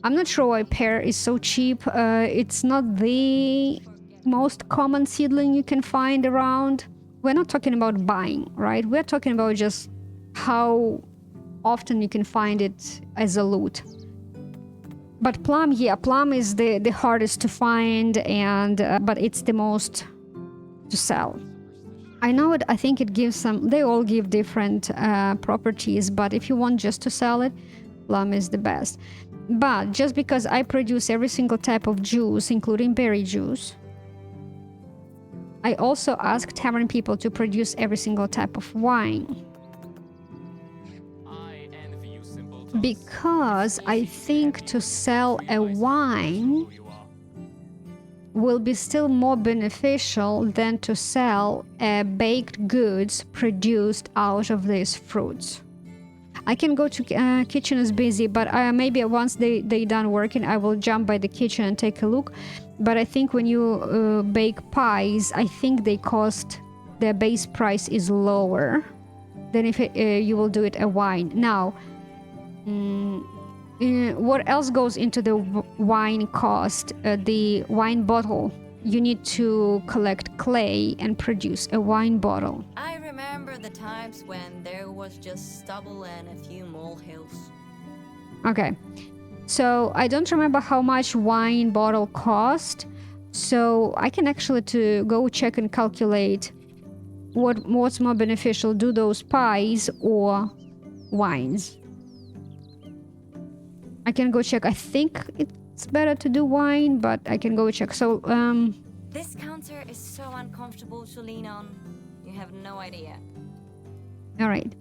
I'm not sure why pear is so cheap. It's not the most common seedling you can find around. We're not talking about buying, right? We're talking about just how often you can find it as a loot. But plum, yeah, plum is the hardest to find, and but it's the most to sell. I know it. I think it gives some. They all give different properties, but if you want just to sell it, plum is the best. But just because I produce every single type of juice, including berry juice, I also ask tavern people to produce every single type of wine. I envy you simpletons. because I think to sell a wine will be still more beneficial than to sell baked goods produced out of these fruits. I can go to kitchen is busy, but maybe once they done working, I will jump by the kitchen and take a look. But I think when you bake pies, I think they cost, their base price is lower than if you will do it a wine. Now, what else goes into the wine cost? The wine bottle. You need to collect clay and produce a wine bottle. I remember the times when there was just stubble and a few molehills. Okay, so I don't remember how much wine bottle cost, so I can actually to go check and calculate what's more beneficial, do those pies or wines. I can go check. I think it's better to do wine, but I can go check. So This counter is so uncomfortable to lean on. You have no idea. all right,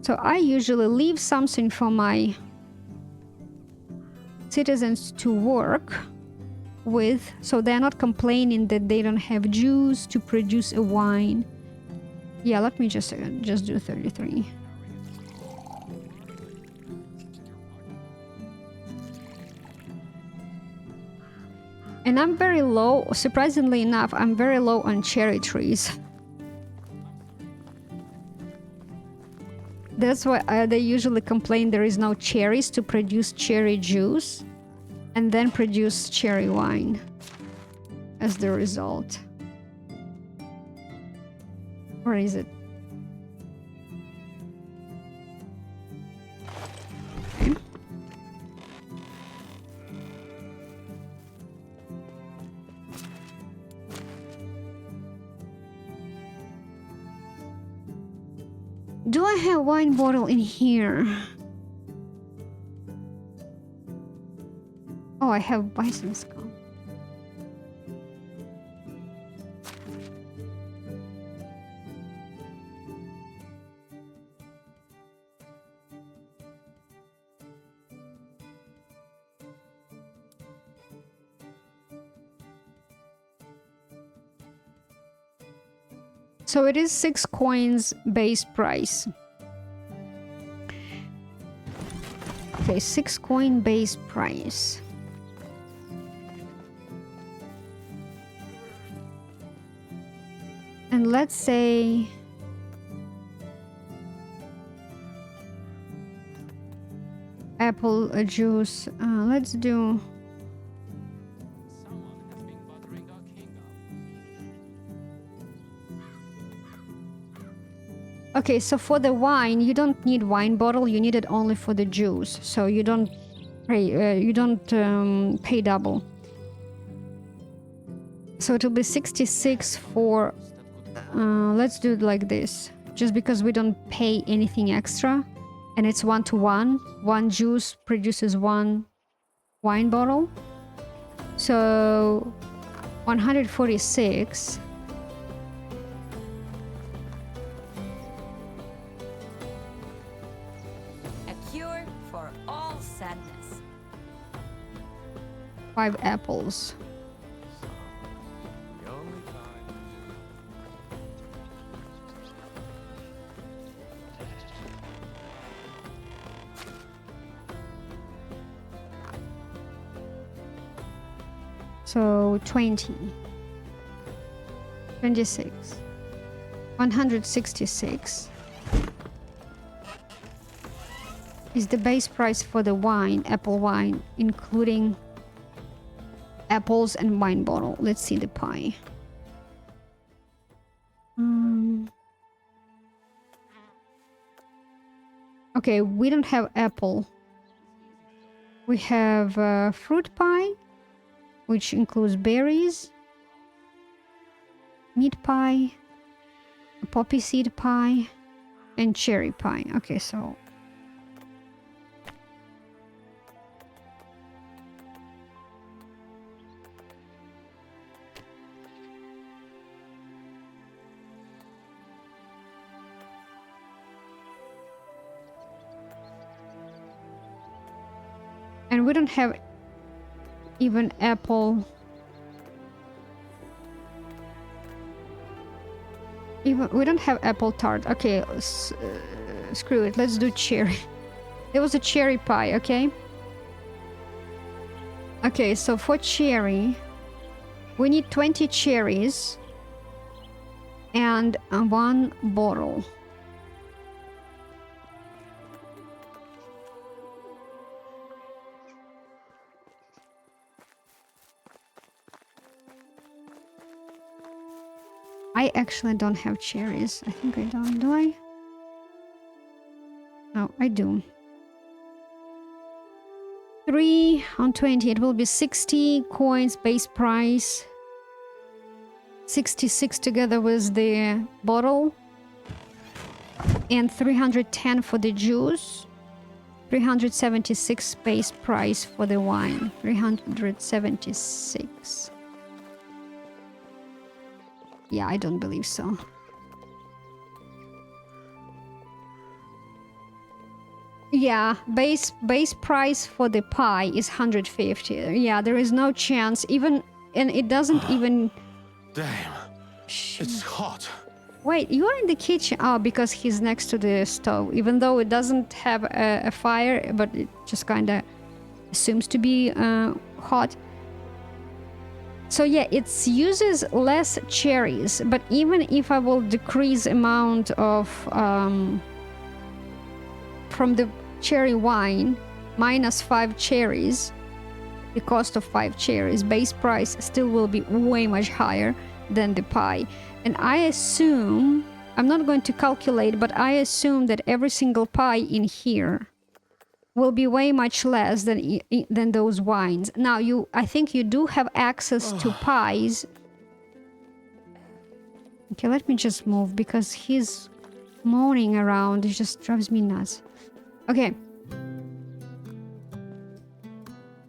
so I usually leave something for my citizens to work with, so they're not complaining that they don't have juice to produce a wine. Yeah, let me just do 33. And I'm very low, surprisingly enough, I'm very low on cherry trees. That's why they usually complain there is no cherries to produce cherry juice and then produce cherry wine as the result. Where is it? Okay. Do I have wine bottle in here? Oh, I have bison skull. So it is 6 coins base price. Okay, 6 coin base price. And let's say apple juice. Let's do. Someone has been bothering our king up. Okay, so for the wine, you don't need wine bottle. You need it only for the juice. So you don't pay double. So it will be 66 for. Let's do it like this, just because we don't pay anything extra, and it's 1-to-1. One juice produces one wine bottle. So 146. A cure for all sadness. 5 apples. The only time. So 20. 26. 166 is the base price for the wine, apple wine, including apples and wine bottle. Let's see the pie. Okay, we don't have apple. We have fruit pie, which includes berries, meat pie, poppy seed pie, and cherry pie. Okay, so And we don't have even apple. Even we don't have apple tart. Okay, screw it. Let's do cherry. There was a cherry pie, okay? Okay, so for cherry, we need 20 cherries and 1 bottle. I actually don't have cherries. I think I don't. Do I? No, I do. 3 on 20. It will be 60 coins base price. 66 together with the bottle. And 310 for the juice. 376 base price for the wine. 376. Yeah, I don't believe so. Yeah, base price for the pie is 150. Yeah, there is no chance. Even, and it doesn't even. Damn. It's hot. Wait, you are in the kitchen. Oh, because he's next to the stove. Even though it doesn't have a fire, but it just kind of seems to be hot. So yeah, it uses less cherries. But even if I will decrease amount of from the cherry wine, minus 5 cherries, the cost of 5 cherries, base price still will be way much higher than the pie. And I assume, I'm not going to calculate, but I assume that every single pie in here will be way much less than those wines. Now, I think you do have access to pies. Okay, let me just move because he's moaning around. It just drives me nuts. Okay.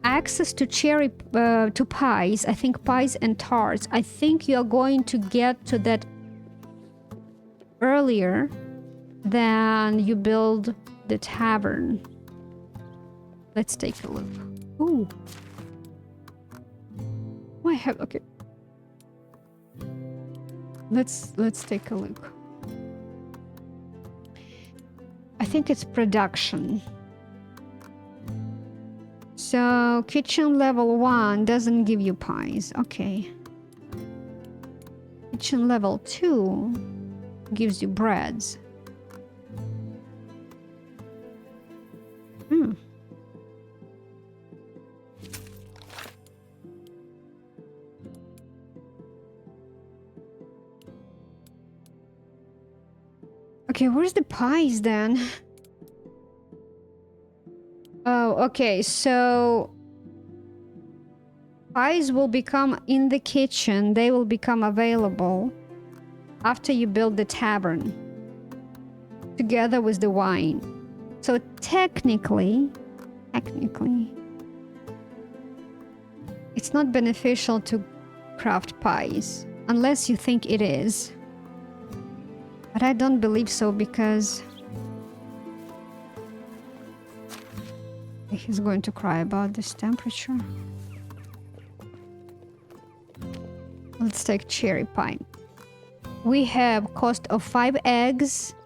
Access to to pies. I think pies and tarts. I think you're going to get to that earlier than you build the tavern. Let's take a look. Ooh. I have, okay. Let's take a look. I think it's production. So kitchen level 1 doesn't give you pies. Okay. Kitchen level 2 gives you breads. Okay, where's the pies then? Oh, okay, so pies will become in the kitchen. They will become available after you build the tavern together with the wine. So technically, it's not beneficial to craft pies unless you think it is. But I don't believe so because he's going to cry about this temperature. Let's take cherry pie. We have cost of 5 eggs,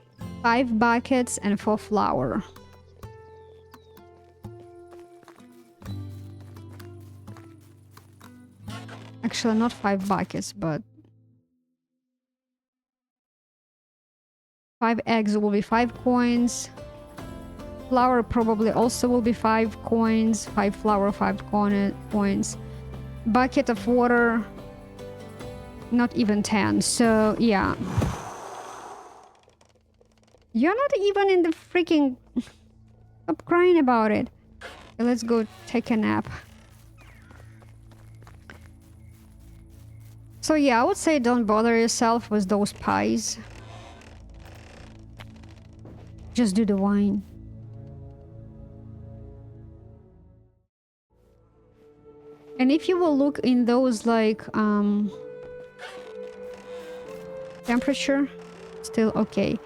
5 buckets, and 4 flour. Actually, not 5 buckets, but 5 eggs will be 5 coins. Flour probably also will be 5 coins. 5 flour, 5 coins. Bucket of water, not even 10. So, yeah. You're not even in the freaking... Stop crying about it. Okay, let's go take a nap. So, yeah, I would say don't bother yourself with those pies. Just do the wine. And if you will look in those like temperature, still okay.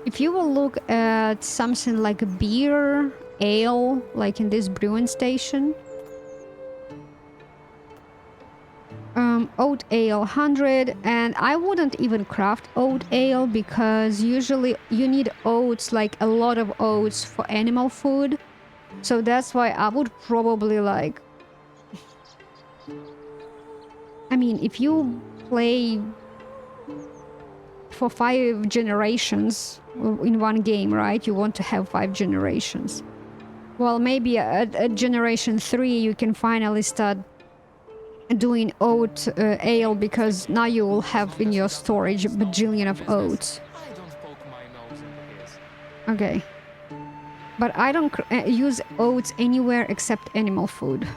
If you will look at something like beer ale, like in this brewing station. Oat ale 100, and I wouldn't even craft oat ale because usually you need oats, like a lot of oats for animal food. So that's why I would probably like... I mean, if you play for 5 generations in one game, right? You want to have 5 generations. Well, maybe at generation 3 you can finally start doing oat ale, because now you will have in your storage a bajillion of oats. I don't poke my nose into his. Okay. But I don't use oats anywhere except animal food.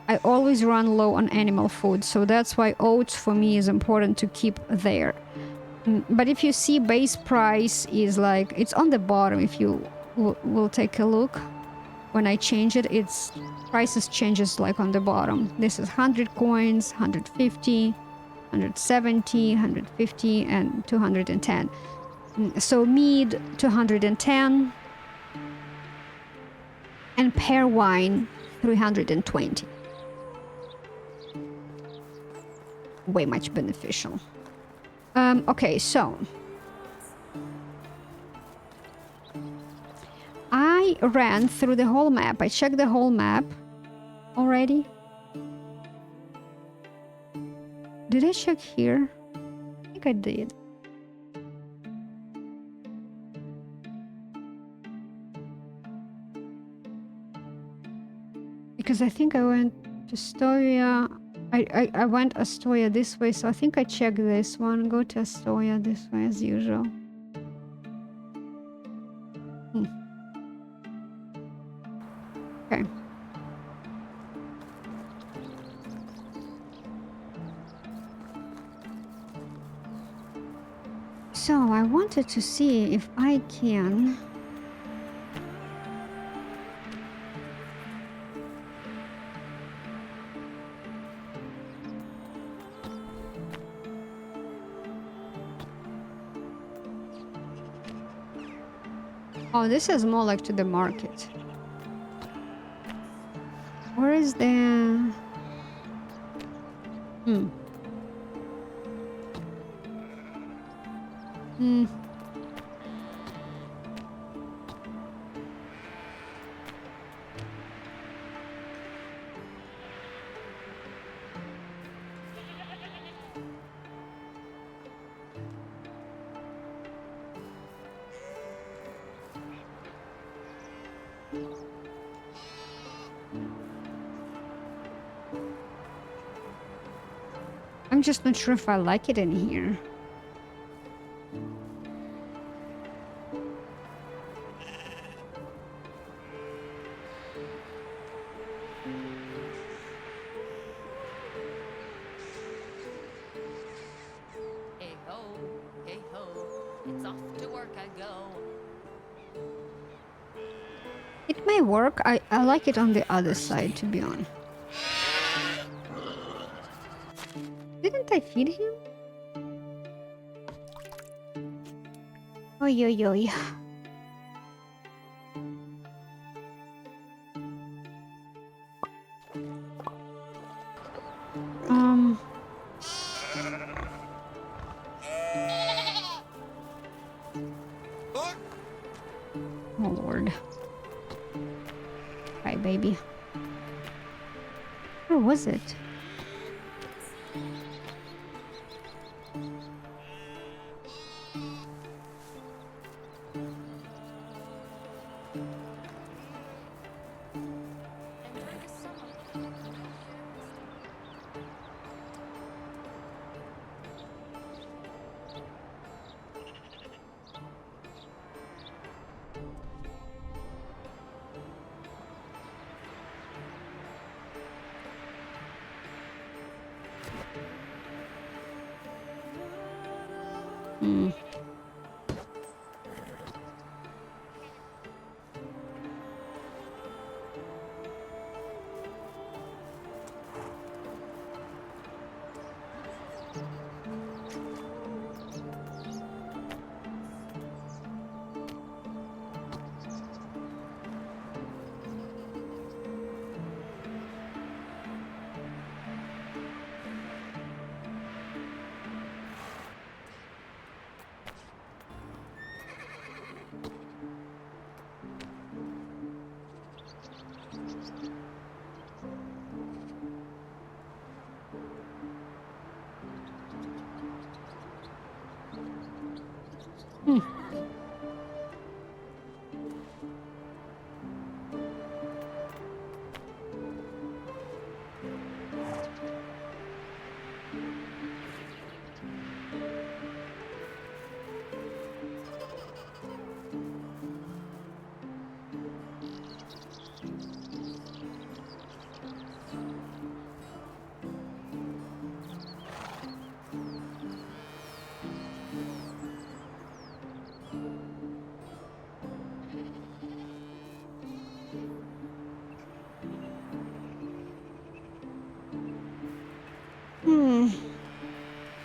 I always run low on animal food, so that's why oats for me is important to keep there. But if you see base price is like, it's on the bottom. If you will take a look, when I change it, its prices changes like on the bottom. This is 100 coins, 150, 170, 150, and 210. So mead 210, and pear wine 320. Way much beneficial. Okay, so I ran through the whole map. I checked the whole map already. Did I check here? I think I did. Because I think I went to Astoria. I went Astoria this way, so I think I checked this one. Go to Astoria this way as usual. Okay. So I wanted to see if I can... Oh, this is more like to the market. Where is the... I'm just not sure if I like it in here. Hey ho, it's off to work I go. It may work. I like it on the other side, to be honest. Didn't I feed him? Oi, oi, oi. Oh, Lord. Hi, baby. Where was it?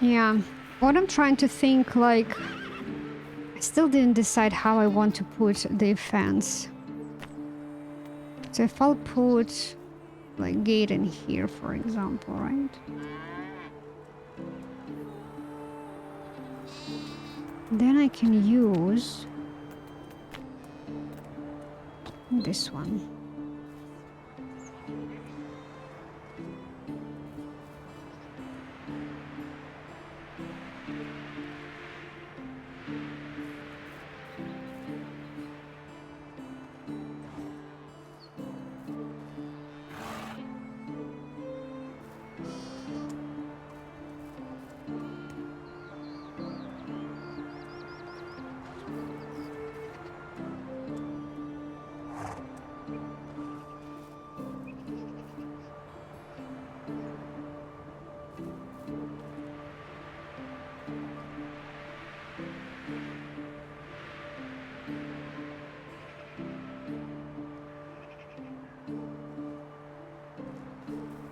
Yeah. What I'm trying to think, like, I still didn't decide how I want to put the fence. So if I'll put like gate in here, for example, right? Then I can use this one.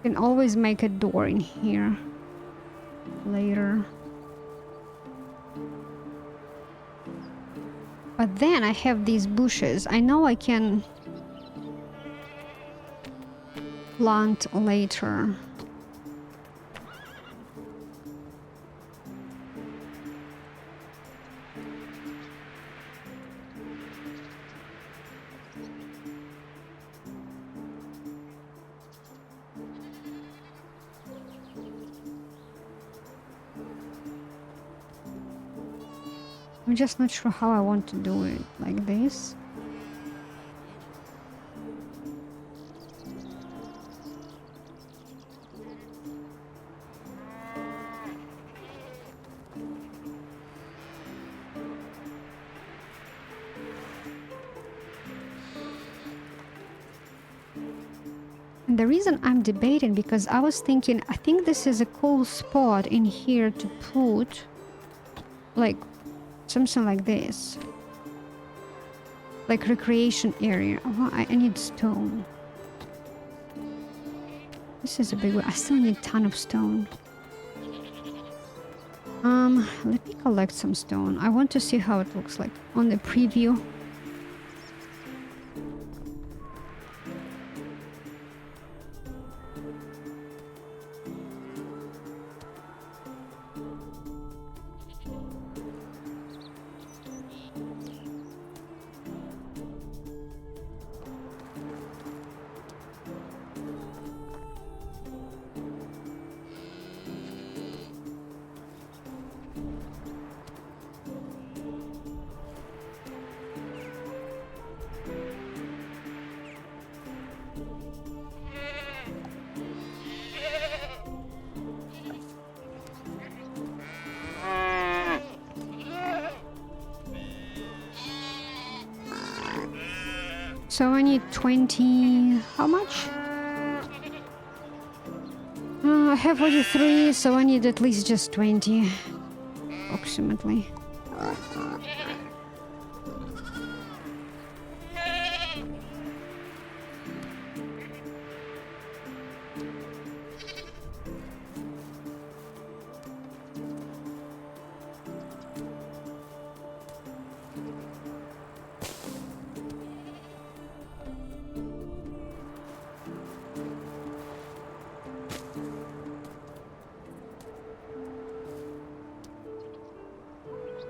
Can always make a door in here later. But then I have these bushes. I know I can plant later. I'm just not sure how I want to do it, like this. And the reason I'm debating, because I was thinking, I think this is a cool spot in here to put, like, something like this. Like recreation area. Oh, I need stone. This is a big one. I still need a ton of stone. Let me collect some stone. I want to see how it looks like on the preview. So I need 20... How much? I have 43, so I need at least just 20. Approximately.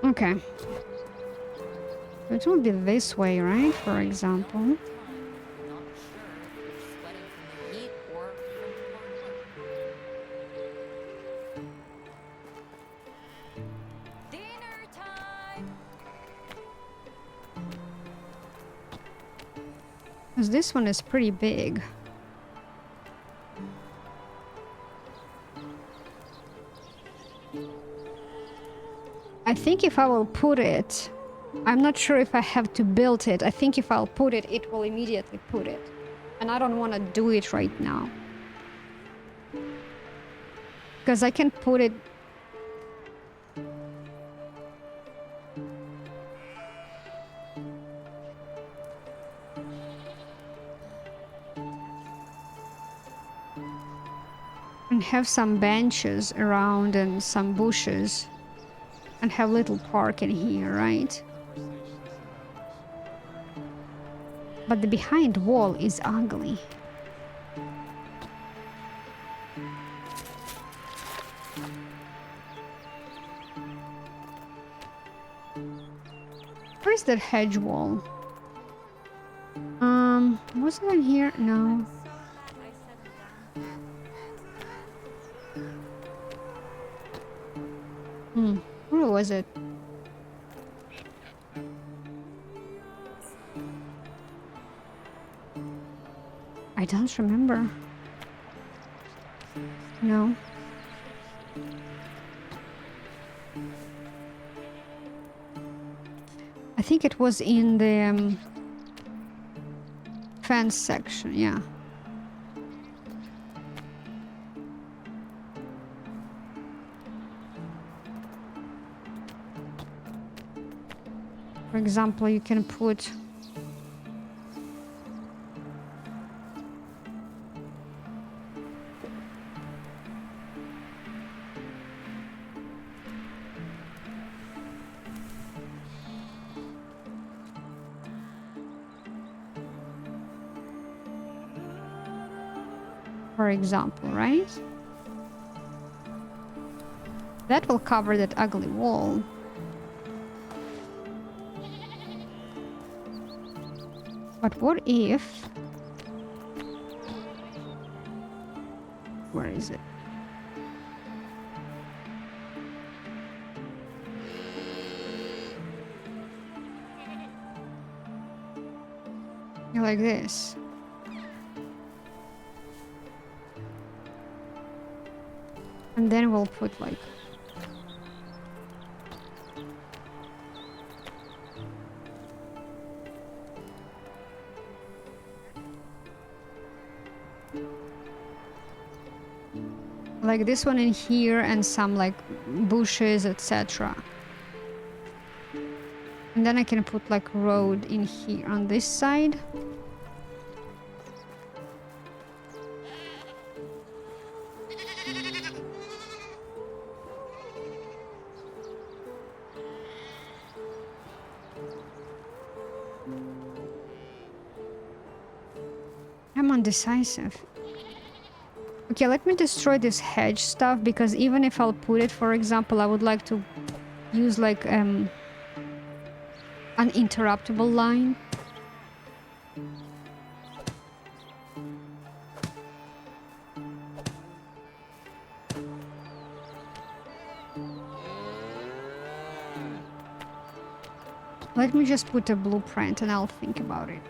Okay. It will be this way, right? For example. Not sure if you're sweating from the heat or from Dinner time. Because this one is pretty big. I think if I will put it, I'm not sure if I have to build it. I think if I'll put it, it will immediately put it. And I don't want to do it right now. Because I can put it... and have some benches around and some bushes. And have little park in here, right? But the behind wall is ugly. Where's that hedge wall? Was it in here? No. Where was it? I don't remember. No. I think it was in the fence section, yeah. For example, you can put for example, right? That will cover that ugly wall. But what if... Where is it? Like this. And then we'll put like... like this one in here and some like bushes, etc. And then I can put like road in here on this side. I'm undecisive. Okay, let me destroy this hedge stuff, because even if I'll put it, for example, I would like to use like an interruptible line. Let me just put a blueprint and I'll think about it.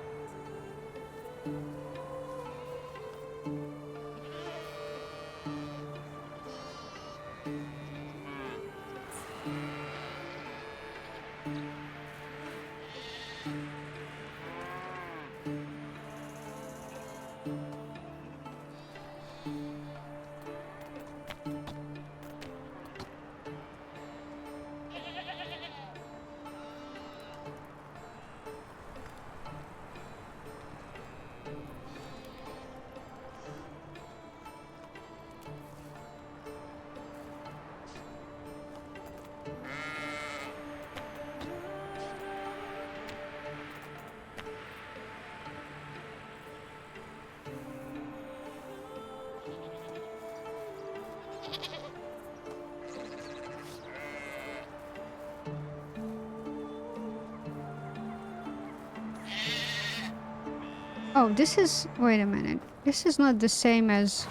Oh, this is... Wait a minute. This is not the same as...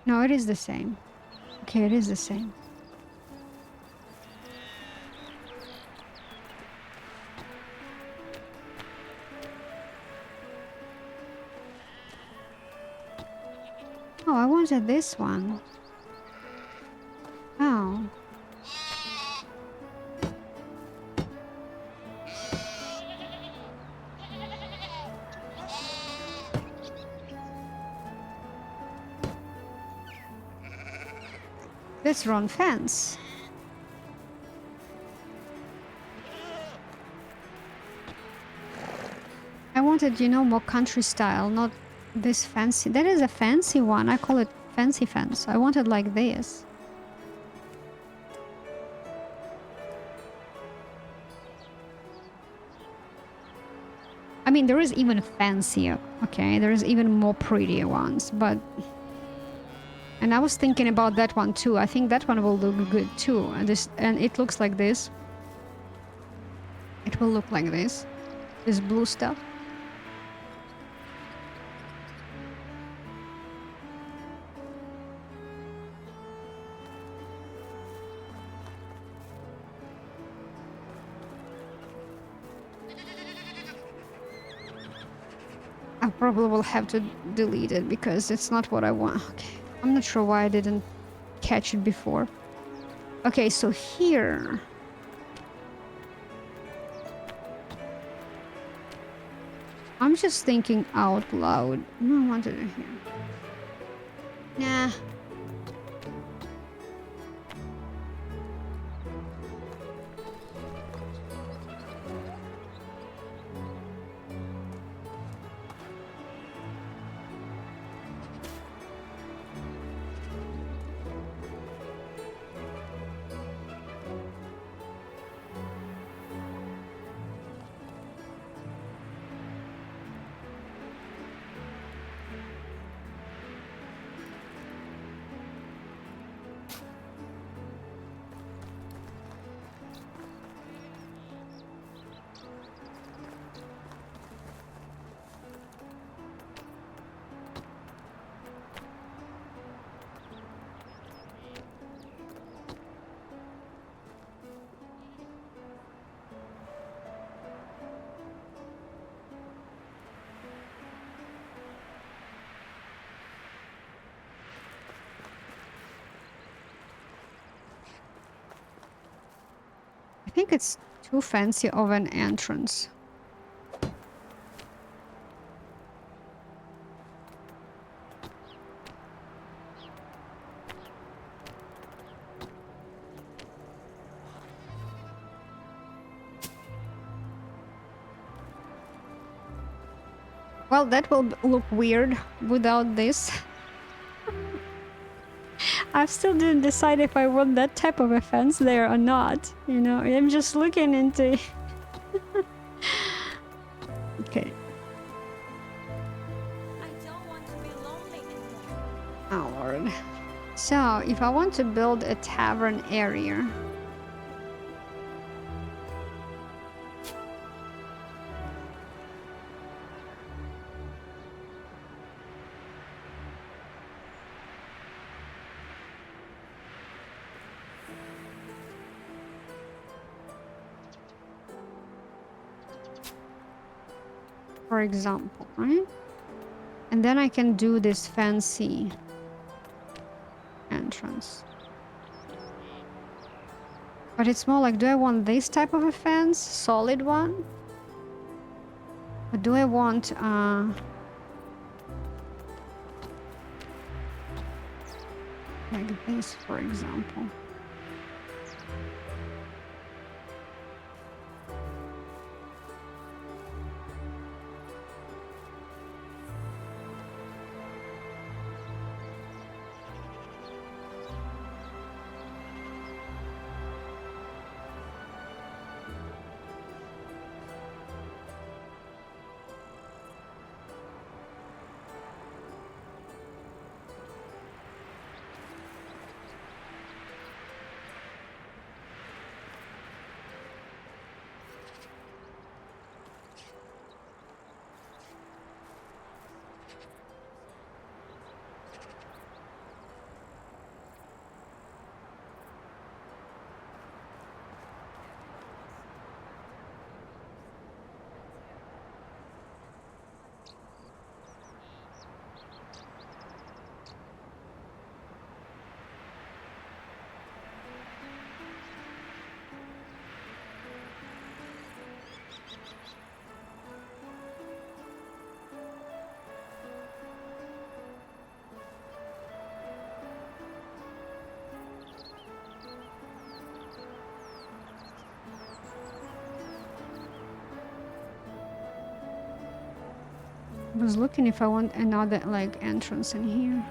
No, it is the same. Okay, it is the same. Oh, I wanted this one. Oh. That's wrong fence. I wanted, you know, more country style, not this fancy. That is a fancy one. I call it fancy fence. I wanted like this. I mean, there is even fancier, okay? There is even more prettier ones, but... And I was thinking about that one too. I think that one will look good too. And it looks like this. It will look like this. This blue stuff. I probably will have to delete it because it's not what I want. Okay. I'm not sure why I didn't catch it before. Okay, so here... I'm just thinking out loud. No, I wanted it here. Nah. I think it's too fancy of an entrance. Well, that will look weird without this. I still didn't decide if I want that type of a fence there or not. You know, I'm just looking into... Okay. I don't want to be lonely anymore. Oh, Lord. So, if I want to build a tavern area... For example, right? And then I can do this fancy entrance. But it's more like, do I want this type of a fence? Solid one? Or do I want, like this, for example? I was looking if I want another like entrance in here.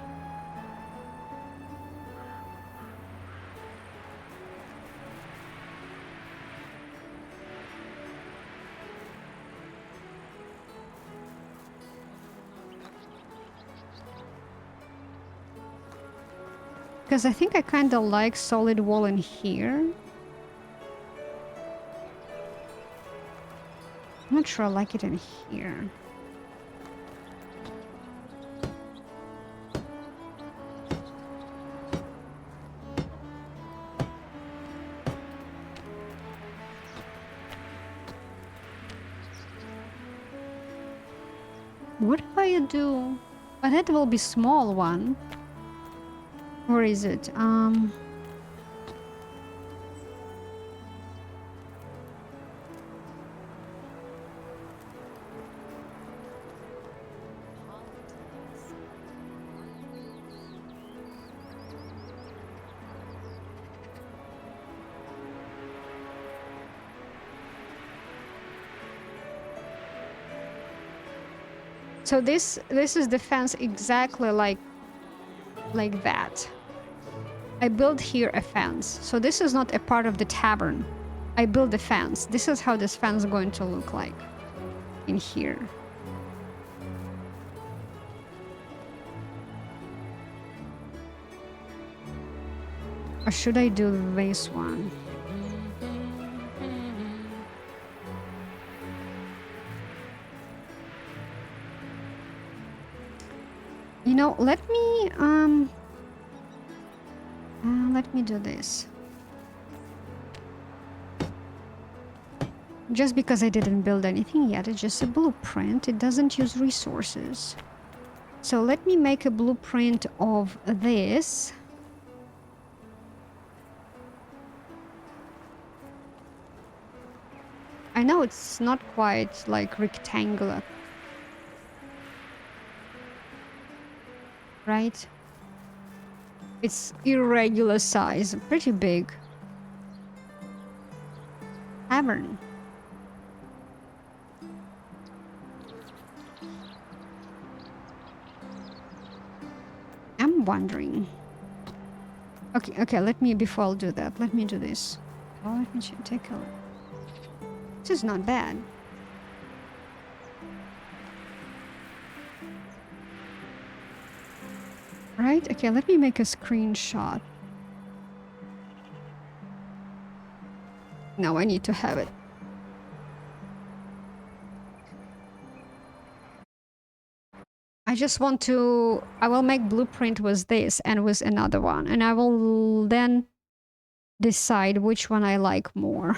Because I think I kind of like solid wall in here. I'm not sure I like it in here. What if I do? But that will be small one. Where is it? So this is the fence exactly like that. I built here a fence. So this is not a part of the tavern. I built the fence. This is how this fence is going to look like in here. Or should I do this one? You know, let me do this. Just because I didn't build anything yet, it's just a blueprint. It doesn't use resources. So let me make a blueprint of this. I know it's not quite like rectangular. Right? It's irregular size, pretty big. Tavern. I'm wondering. Okay, let me, before I'll do that, let me do this. Oh, let me take a look. This is not bad. Right? Okay, let me make a screenshot. No, I need to have it. I just want to... I will make blueprint with this and with another one. And I will then decide which one I like more.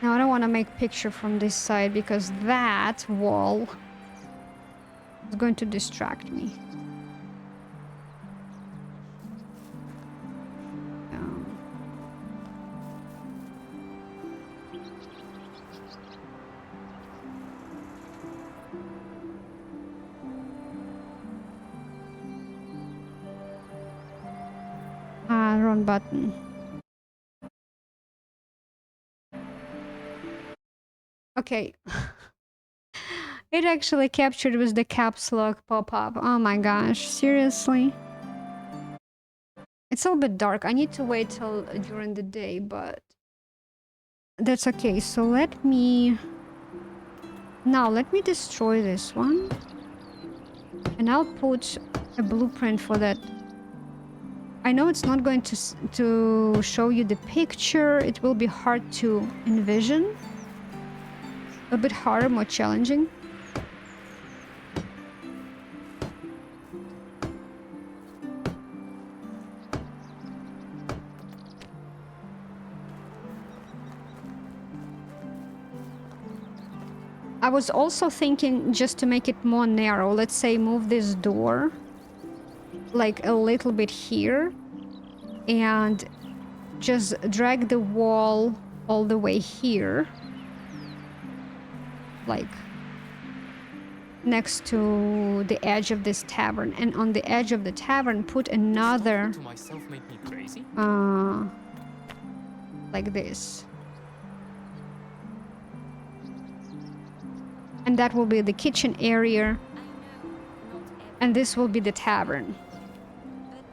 Now I don't want to make picture from this side because that wall is going to distract me. Wrong button. Okay. It actually captured with the caps lock pop-up. Oh my gosh, seriously? It's a little bit dark. I need to wait till during the day, but that's okay. So let me... Now, let me destroy this one. And I'll put a blueprint for that. I know it's not going to show you the picture. It will be hard to envision. A bit harder, more challenging. I was also thinking just to make it more narrow, let's say move this door like a little bit here and just drag the wall all the way here, like next to the edge of this tavern, and on the edge of the tavern put another To myself made me crazy. like this. And that will be the kitchen area. And this will be the tavern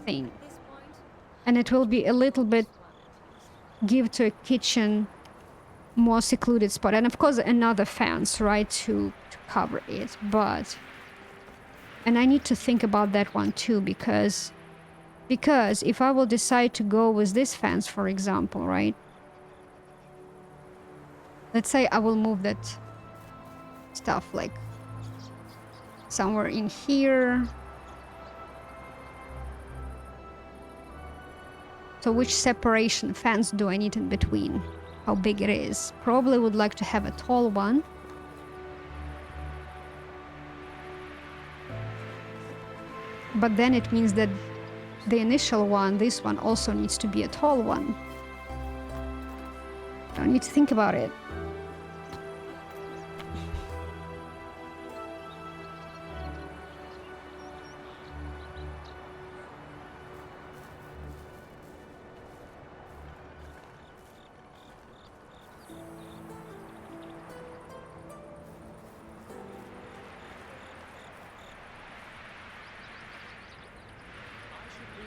thing. And it will be a little bit give to a kitchen more secluded spot. And of course another fence, right, to cover it. But... And I need to think about that one too, because if I will decide to go with this fence, for example, right? Let's say I will move that stuff like somewhere in here. So which separation fence do I need in between? How big it is? Probably would like to have a tall one. But then it means that the initial one, this one, also needs to be a tall one. I need to think about it.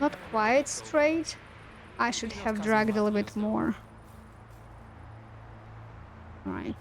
Not quite straight. I should have dragged a little bit more. Right.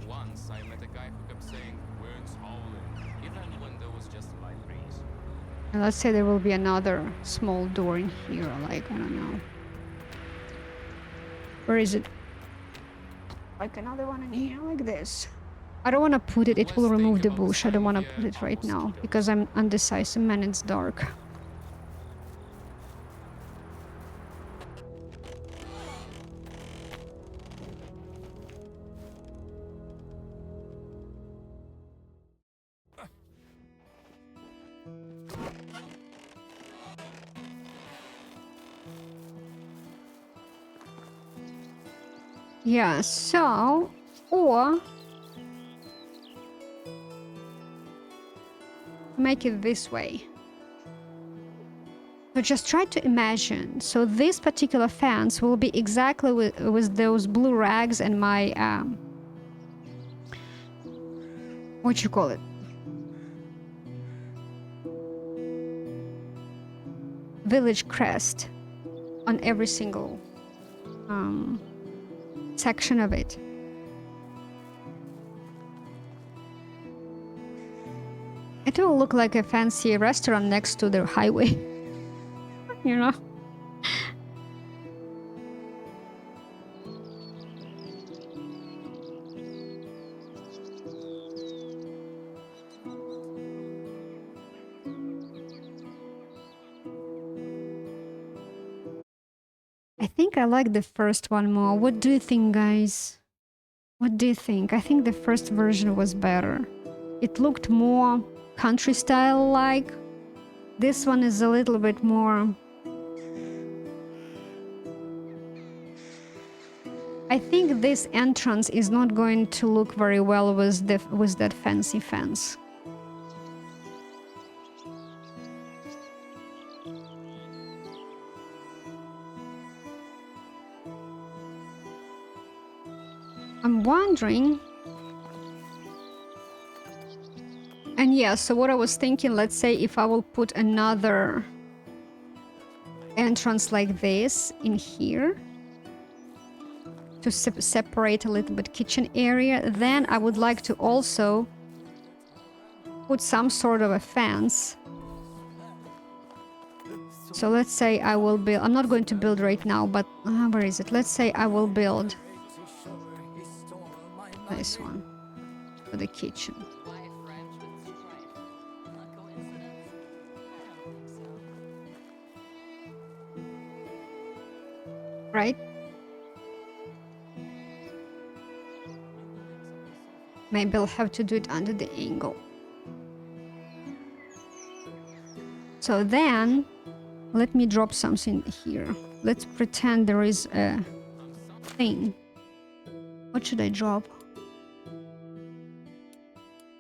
Once I met a guy who kept saying, "Wind's howling," even when there was just a light breeze. And let's say there will be another small door in here, like, I don't know. Where is it? Like another one in here, like this. I don't want to put it, it will remove the bush. I don't want to put it right now, because I'm undecisive and it's dark. Yeah, so, or make it this way. So just try to imagine. So this particular fence will be exactly with those blue rags and my, what you call it? Village crest on every single section of it. It will look like a fancy restaurant next to the highway. You know? I think I like the first one more. What do you think, guys? What do you think? I think the first version was better. It looked more country style like. This one is a little bit more... I think this entrance is not going to look very well with that fancy fence. I'm wondering... And yeah, so what I was thinking, let's say if I will put another entrance like this in here to separate a little bit kitchen area, then I would like to also put some sort of a fence. So let's say I will build, I'm not going to build right now, but where is it? Let's say I will build this one for the kitchen. right? Maybe I'll have to do it under the angle. So then, let me drop something here. Let's pretend there is a thing. What should I drop? I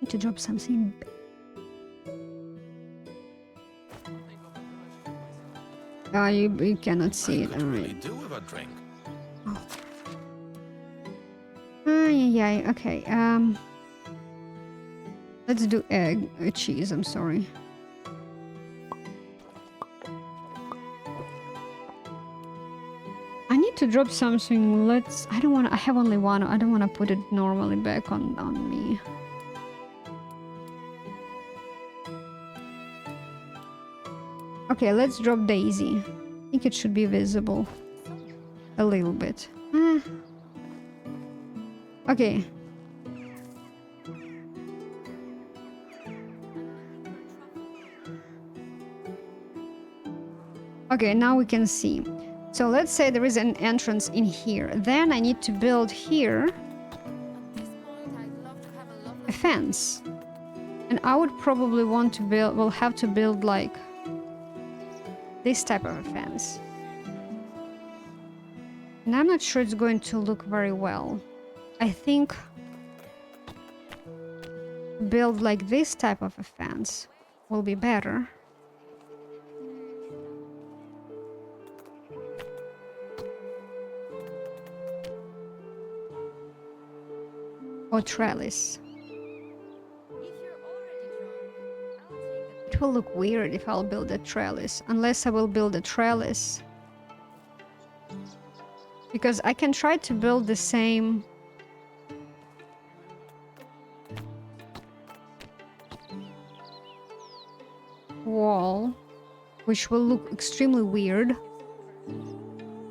need to drop something. You cannot see it, I could really alright. do with a drink. Yeah, okay. Let's do egg, cheese, I'm sorry. I need to drop something. I don't want to, I have only one. I don't want to put it normally back on me. Okay, let's drop Daisy. I think it should be visible. A little bit. Okay. Okay, now we can see. So let's say there is an entrance in here. Then I need to build here a fence. And I would probably want to build, we'll have to build like this type of a fence. And I'm not sure it's going to look very well. I think build like this type of a fence will be better. Or trellis. It will look weird if I'll build a trellis, unless I will build a trellis. Because I can try to build the same wall, which will look extremely weird,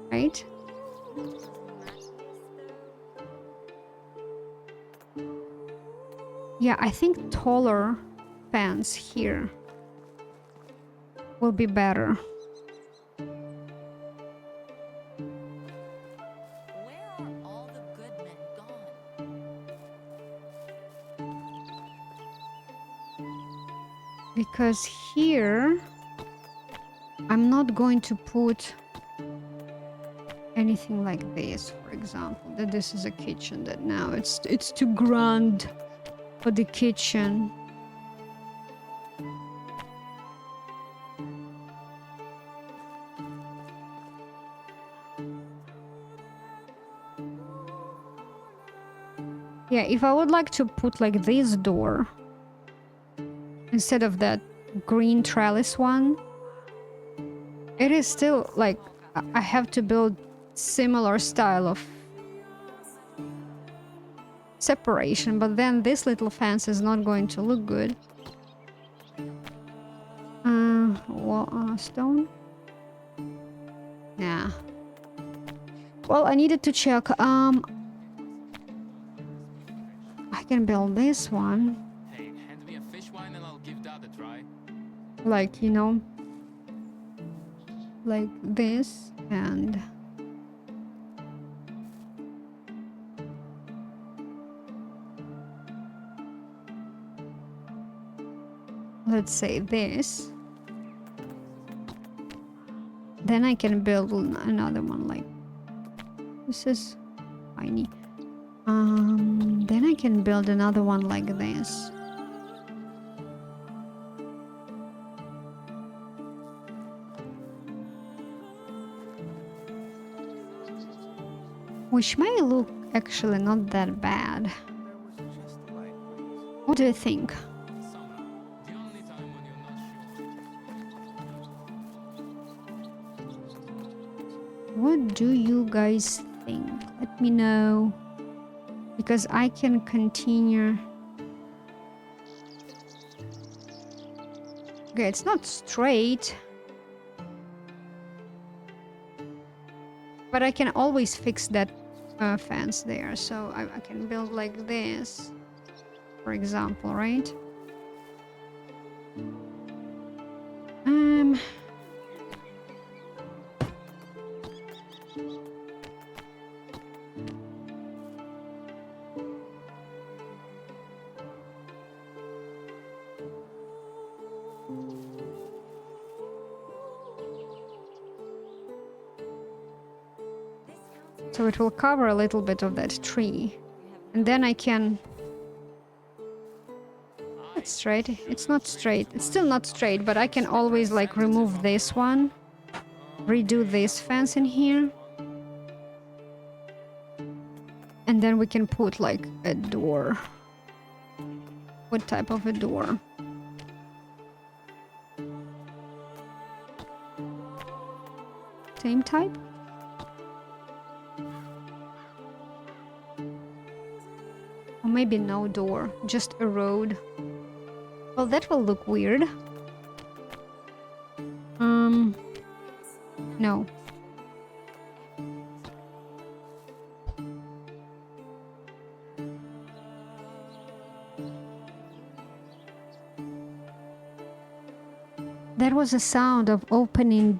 right? Yeah, I think taller fence here will be better. Where are all the good men gone? Because here I'm not going to put anything like this, for example, that this is a kitchen, that now it's too grand for the kitchen. Yeah, if I would like to put like this door instead of that green trellis one, it is still like I have to build similar style of separation, but then this little fence is not going to look good. Stone? Yeah. Well, I needed to check. I can build this one. Hey, hand me a fish wine and I'll give that a try. Like, you know, like this, and let's say this. Then I can build another one like this is tiny. Then I can build another one like this. Which may look actually not that bad. What do you think? Summer, the only time when you're not sure. What do you guys think? Let me know. Because I can continue. Okay, it's not straight. But I can always fix that fence there. So I can build like this, for example, right? So it will cover a little bit of that tree. And then I can... It's straight. It's not straight. It's still not straight, but I can always like remove this one. Redo this fence in here. And then we can put like a door. What type of a door? Same type? Or maybe no door, just a road. Well, that will look weird. No. That was a sound of opening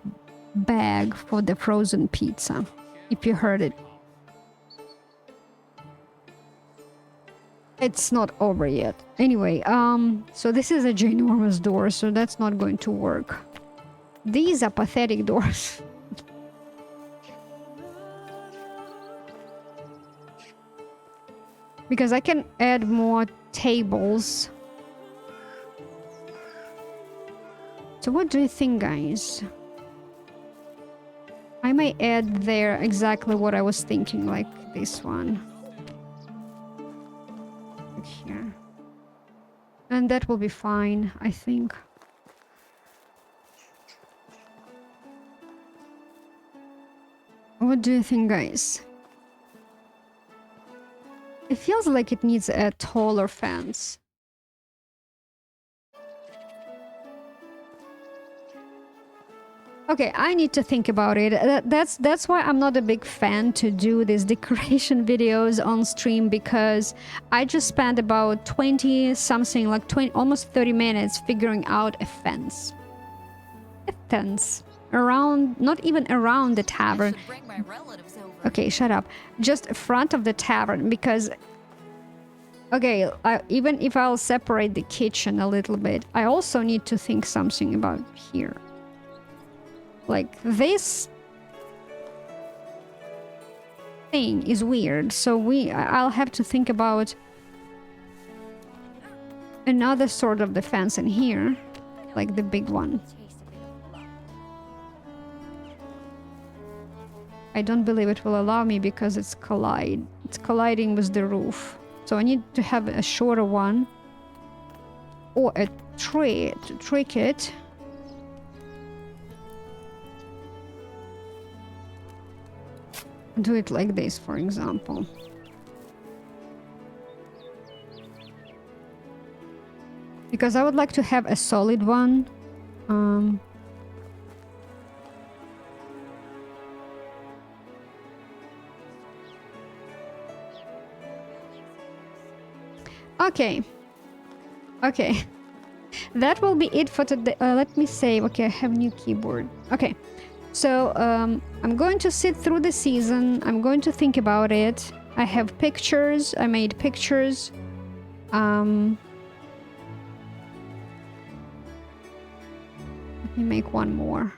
bag for the frozen pizza, if you heard it. It's not over yet. Anyway, so this is a ginormous door, so that's not going to work. These are pathetic doors. Because I can add more tables. So what do you think, guys? I may add there exactly what I was thinking, like this one. Like here. And that will be fine, I think. What do you think, guys? It feels like it needs a taller fence. Okay, I need to think about it. That's why I'm not a big fan to do these decoration videos on stream, because I just spent about 20 something, like 20, almost 30 minutes figuring out a fence. A fence. Around, not even around the I tavern. should bring my relatives over. Okay, shut up. Just in front of the tavern, because... Okay, even if I'll separate the kitchen a little bit, I also need to think something about here. Like, this thing is weird, so I'll have to think about another sort of defense in here, like the big one. I don't believe it will allow me because it's colliding with the roof. So I need to have a shorter one or a tree to trick it. Do it like this, for example. Because I would like to have a solid one. Okay. Okay. That will be it for today. Let me save. Okay, I have new keyboard. Okay. So, I'm going to sit through the season. I'm going to think about it. I have pictures. I made pictures. Let me make one more.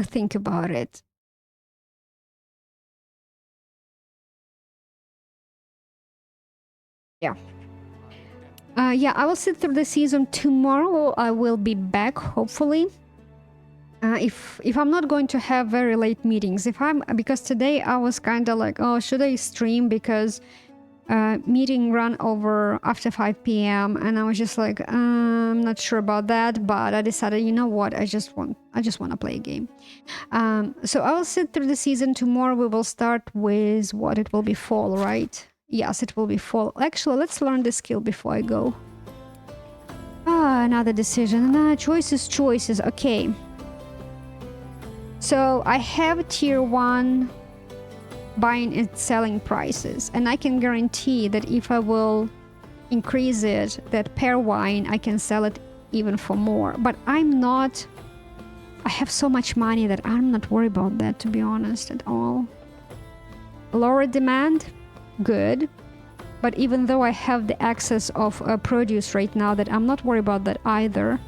Think about it. Yeah. Yeah, I will sit through the season tomorrow. I will be back, hopefully. If I'm not going to have very late meetings, because today I was kind of like, oh, should I stream, because meeting ran over after 5 p.m. and I was just like, I'm not sure about that, but I decided, you know what, I just want to play a game. So I will sit through the season tomorrow. We will start with what it will be, fall, right? Yes, it will be fall. Actually, let's learn the skill before I go. Another decision. Choices. Okay. So I have tier 1 buying and selling prices, and I can guarantee that if I will increase it, that pear wine, I can sell it even for more. But I have so much money that I'm not worried about that, to be honest, at all. Lower demand, good. But even though I have the access of produce right now, that I'm not worried about that either.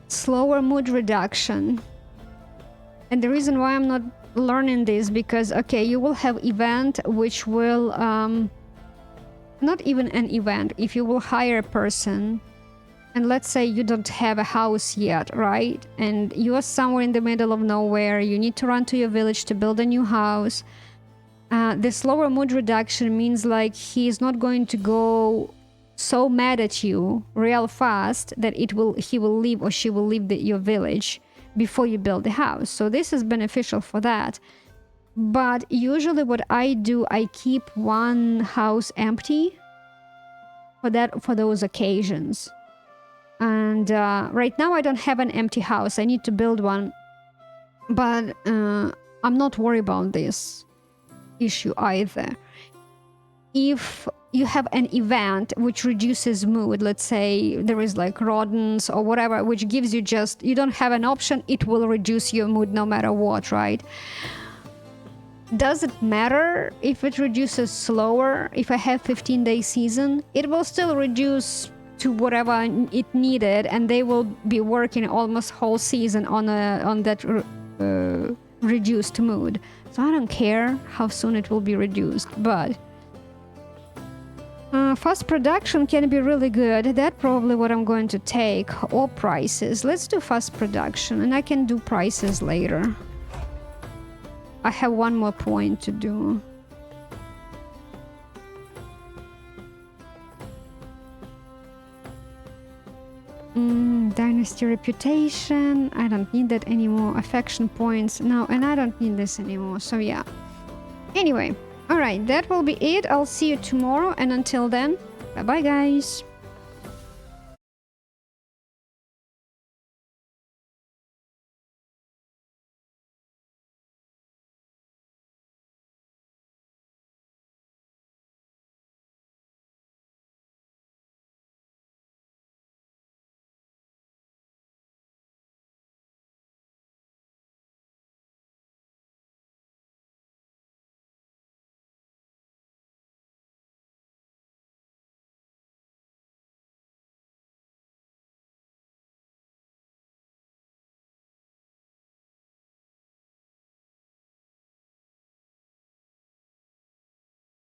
Slower mood reduction. And the reason why I'm not learning this, because okay, you will have event which will not even an event, if you will hire a person, and let's say you don't have a house yet, right? And you are somewhere in the middle of nowhere, you need to run to your village to build a new house. The slower mood reduction means like he is not going to go so mad at you real fast that he will leave or she will leave your village before you build the house. So this is beneficial for that. But usually what I do, I keep one house empty for those occasions. And right now I don't have an empty house. I need to build one. But I'm not worried about this issue either. If you have an event which reduces mood, let's say there is like rodents or whatever, which gives you just, you don't have an option, it will reduce your mood no matter what, right? Does it matter if it reduces slower? If I have 15-day season, it will still reduce to whatever it needed, and they will be working almost whole season on that reduced mood. So I don't care how soon it will be reduced, but fast production can be really good. That's probably what I'm going to take, or prices. Let's do fast production, and I can do prices later. I have one more point to do. Dynasty reputation. I don't need that anymore. Affection points. No, and I don't need this anymore. So yeah. Anyway, alright, that will be it. I'll see you tomorrow, and until then, bye bye guys.